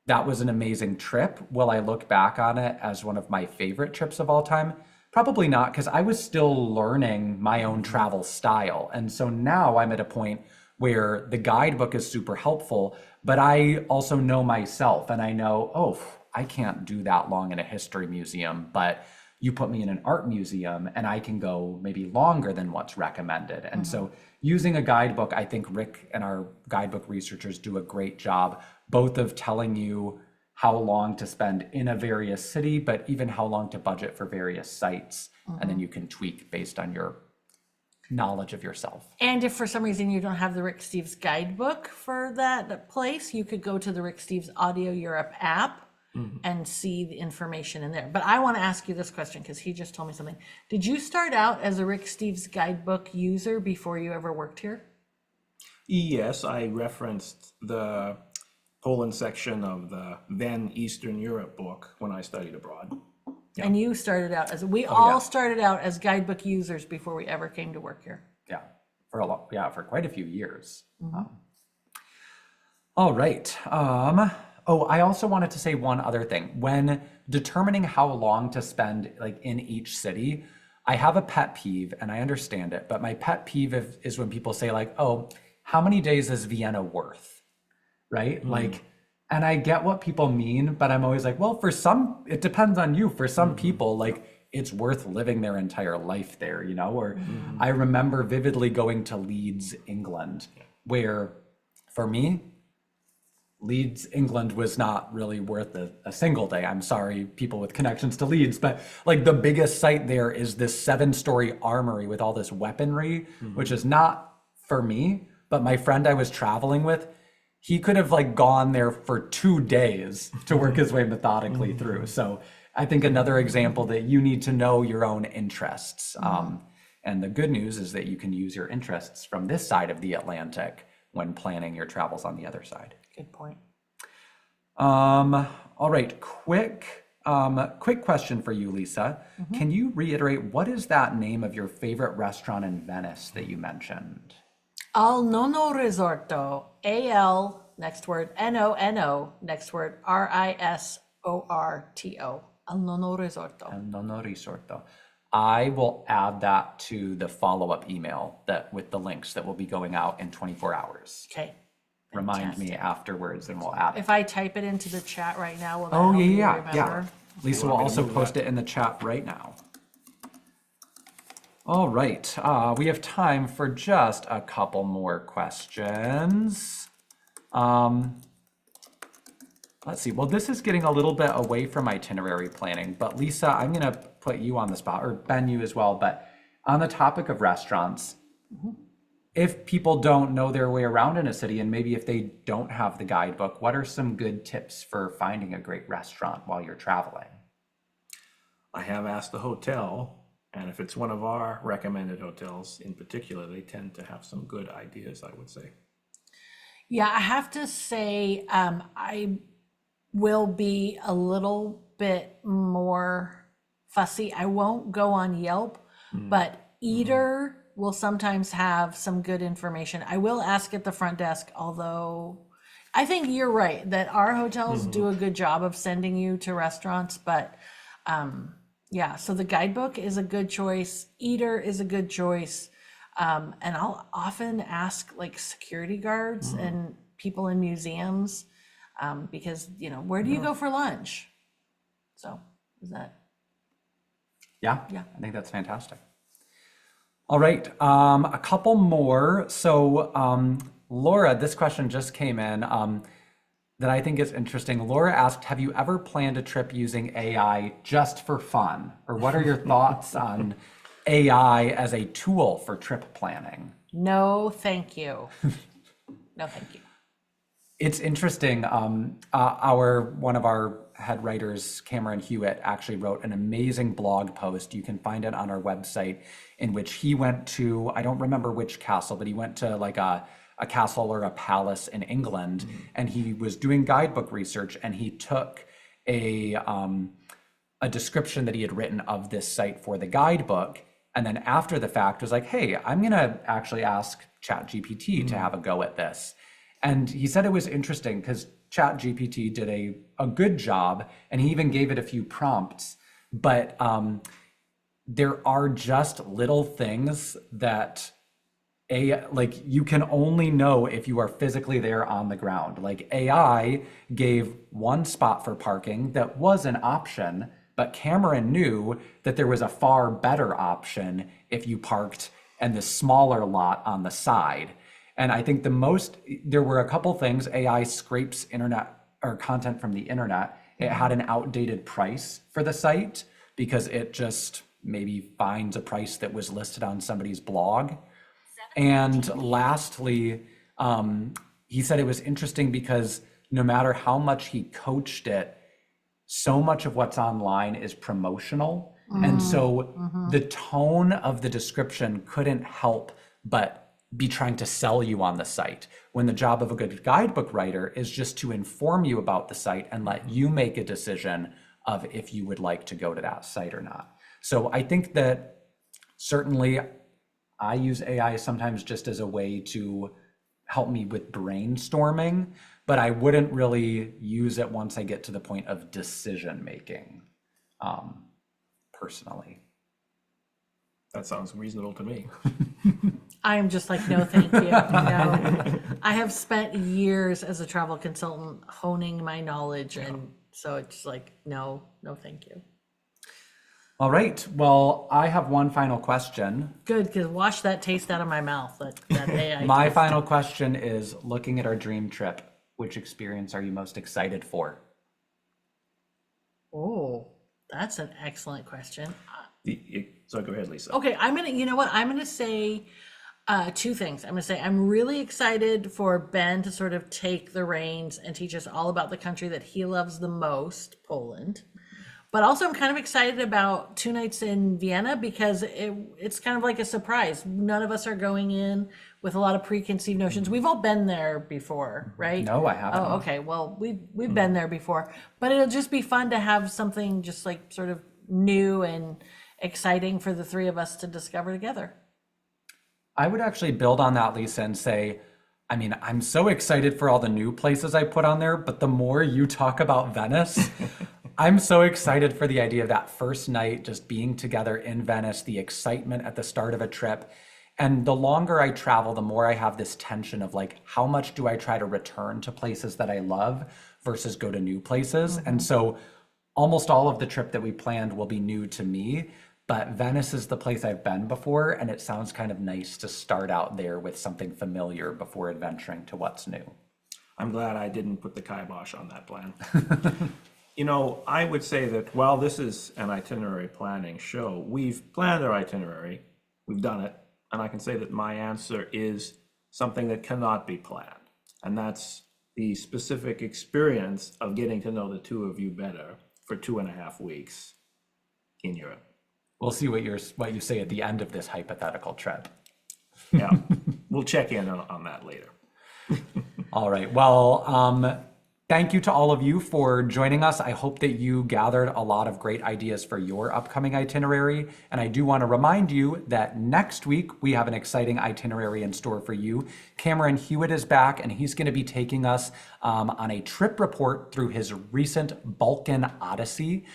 that was an amazing trip. Will I look back on it as one of my favorite trips of all time? Probably not, because I was still learning my own travel style. And so now I'm at a point where the guidebook is super helpful, but I also know myself and I know, oh, I can't do that long in a history museum, but you put me in an art museum and I can go maybe longer than what's recommended. And so using a guidebook, I think Rick and our guidebook researchers do a great job, both of telling you how long to spend in a various city, but even how long to budget for various sites. And then you can tweak based on your knowledge of yourself. And if for some reason you don't have the Rick Steves guidebook for that place, you could go to the Rick Steves Audio Europe app and see the information in there. But I want to ask you this question because he just told me something. Did you start out as a Rick Steves guidebook user before you ever worked here? Yes, I referenced the Poland section of the then Eastern Europe book when I studied abroad. Yeah. And you started out as, we yeah. all started out as guidebook users before we ever came to work here. Yeah, for quite a few years. All right. Oh, I also wanted to say one other thing. When determining how long to spend like in each city, I have a pet peeve and I understand it, but my pet peeve is when people say like, oh, how many days is Vienna worth? Right? Like, and I get what people mean, but I'm always like, well, for some, it depends on you. For some people, like it's worth living their entire life there, you know? Or I remember vividly going to Leeds, England, where for me, Leeds, England was not really worth a single day. I'm sorry, people with connections to Leeds, but like the biggest site there is this 7-story armory with all this weaponry, which is not for me, but my friend I was traveling with, he could have like gone there for 2 days to work his way methodically through. So I think another example that you need to know your own interests. And the good news is that you can use your interests from this side of the Atlantic when planning your travels on the other side. Good point. All right, quick question for you, Lisa. Can you reiterate what is that name of your favorite restaurant in Venice that you mentioned? Al Nono Risorto, A-L, next word, N-O-N-O, next word, R-I-S-O-R-T-O, Al Nono Risorto. El Nono Risorto. I will add that to the follow-up email that with the links that will be going out in 24 hours. Okay. Remind me afterwards and we'll add it. If I type it into the chat right now, will that Oh, help you yeah. remember? Lisa will also post it in the chat right now. All right, we have time for just a couple more questions. Let's see, well, this is getting a little bit away from itinerary planning, but Lisa, I'm gonna put you on the spot, or Ben, you as well, but on the topic of restaurants, if people don't know their way around in a city, and maybe if they don't have the guidebook, what are some good tips for finding a great restaurant while you're traveling? I have asked the hotel, and if it's one of our recommended hotels in particular, they tend to have some good ideas, I would say. Yeah, I have to say, I will be a little bit more fussy. I won't go on Yelp, but Eater will sometimes have some good information. I will ask at the front desk, although I think you're right that our hotels do a good job of sending you to restaurants, but yeah, so the guidebook is a good choice. Eater is a good choice. And I'll often ask like security guards and people in museums Because, where do you go for lunch? So, is that? Yeah, Yeah. I think that's fantastic. All right, a couple more. So, Laura, this question just came in that I think is interesting. Laura asked, have you ever planned a trip using AI just for fun? Or what are your thoughts on AI as a tool for trip planning? No, thank you. No, thank you. It's interesting. One of our head writers, Cameron Hewitt, actually wrote an amazing blog post. You can find it on our website, in which he went to, I don't remember which castle, but he went to like a castle or a palace in England, and he was doing guidebook research, and he took a description that he had written of this site for the guidebook, and then after the fact was like, hey, I'm gonna actually ask ChatGPT to have a go at this. And he said it was interesting because ChatGPT did a good job, and he even gave it a few prompts, but there are just little things that like you can only know if you are physically there on the ground. Like AI gave one spot for parking that was an option, but Cameron knew that there was a far better option if you parked in the smaller lot on the side. And I think there were a couple things. AI scrapes internet or content from the internet. It had an outdated price for the site because it just maybe finds a price that was listed on somebody's blog. And lastly, he said it was interesting because no matter how much he coached it, so much of what's online is promotional. And so the tone of the description couldn't help but be trying to sell you on the site, when the job of a good guidebook writer is just to inform you about the site and let you make a decision of if you would like to go to that site or not. So I think that certainly I use AI sometimes just as a way to help me with brainstorming, but I wouldn't really use it once I get to the point of decision making, personally. That sounds reasonable to me. I am just like, no, thank you. No. I have spent years as a travel consultant honing my knowledge, and so it's like, no, thank you. All right. Well, I have one final question. Good, because wash that taste out of my mouth. That AI. My taste. final question is, looking at our dream trip, which experience are you most excited for? Oh, that's an excellent question. So go ahead, Lisa. Okay, I'm gonna say two things. I'm gonna say I'm really excited for Ben to sort of take the reins and teach us all about the country that he loves the most, Poland. But also I'm kind of excited about 2 nights in Vienna because it's kind of like a surprise. None of us are going in with a lot of preconceived notions. We've all been there before, right? No, I haven't. Oh, okay. Well, we've been there before, but it'll just be fun to have something just like sort of new and exciting for the three of us to discover together. I would actually build on that, Lisa, and say, I mean, I'm so excited for all the new places I put on there, but the more you talk about Venice, I'm so excited for the idea of that first night, just being together in Venice, the excitement at the start of a trip. And the longer I travel, the more I have this tension of like, how much do I try to return to places that I love versus go to new places? And so almost all of the trip that we planned will be new to me, but Venice is the place I've been before, and it sounds kind of nice to start out there with something familiar before adventuring to what's new. I'm glad I didn't put the kibosh on that plan. I would say that while this is an itinerary planning show, we've planned our itinerary, we've done it, and I can say that my answer is something that cannot be planned. And that's the specific experience of getting to know the two of you better for 2.5 weeks in Europe. We'll see what you say at the end of this hypothetical trip. Yeah, we'll check in on that later. All right. Well, thank you to all of you for joining us. I hope that you gathered a lot of great ideas for your upcoming itinerary. And I do want to remind you that next week we have an exciting itinerary in store for you. Cameron Hewitt is back, and he's going to be taking us on a trip report through his recent Balkan Odyssey,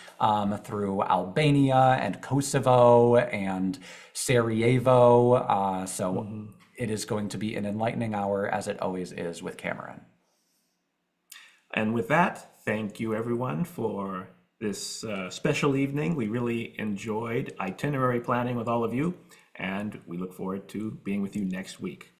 through Albania and Kosovo and Sarajevo. It is going to be an enlightening hour, as it always is with Cameron. And with that, thank you everyone for this special evening. We really enjoyed itinerary planning with all of you, and we look forward to being with you next week.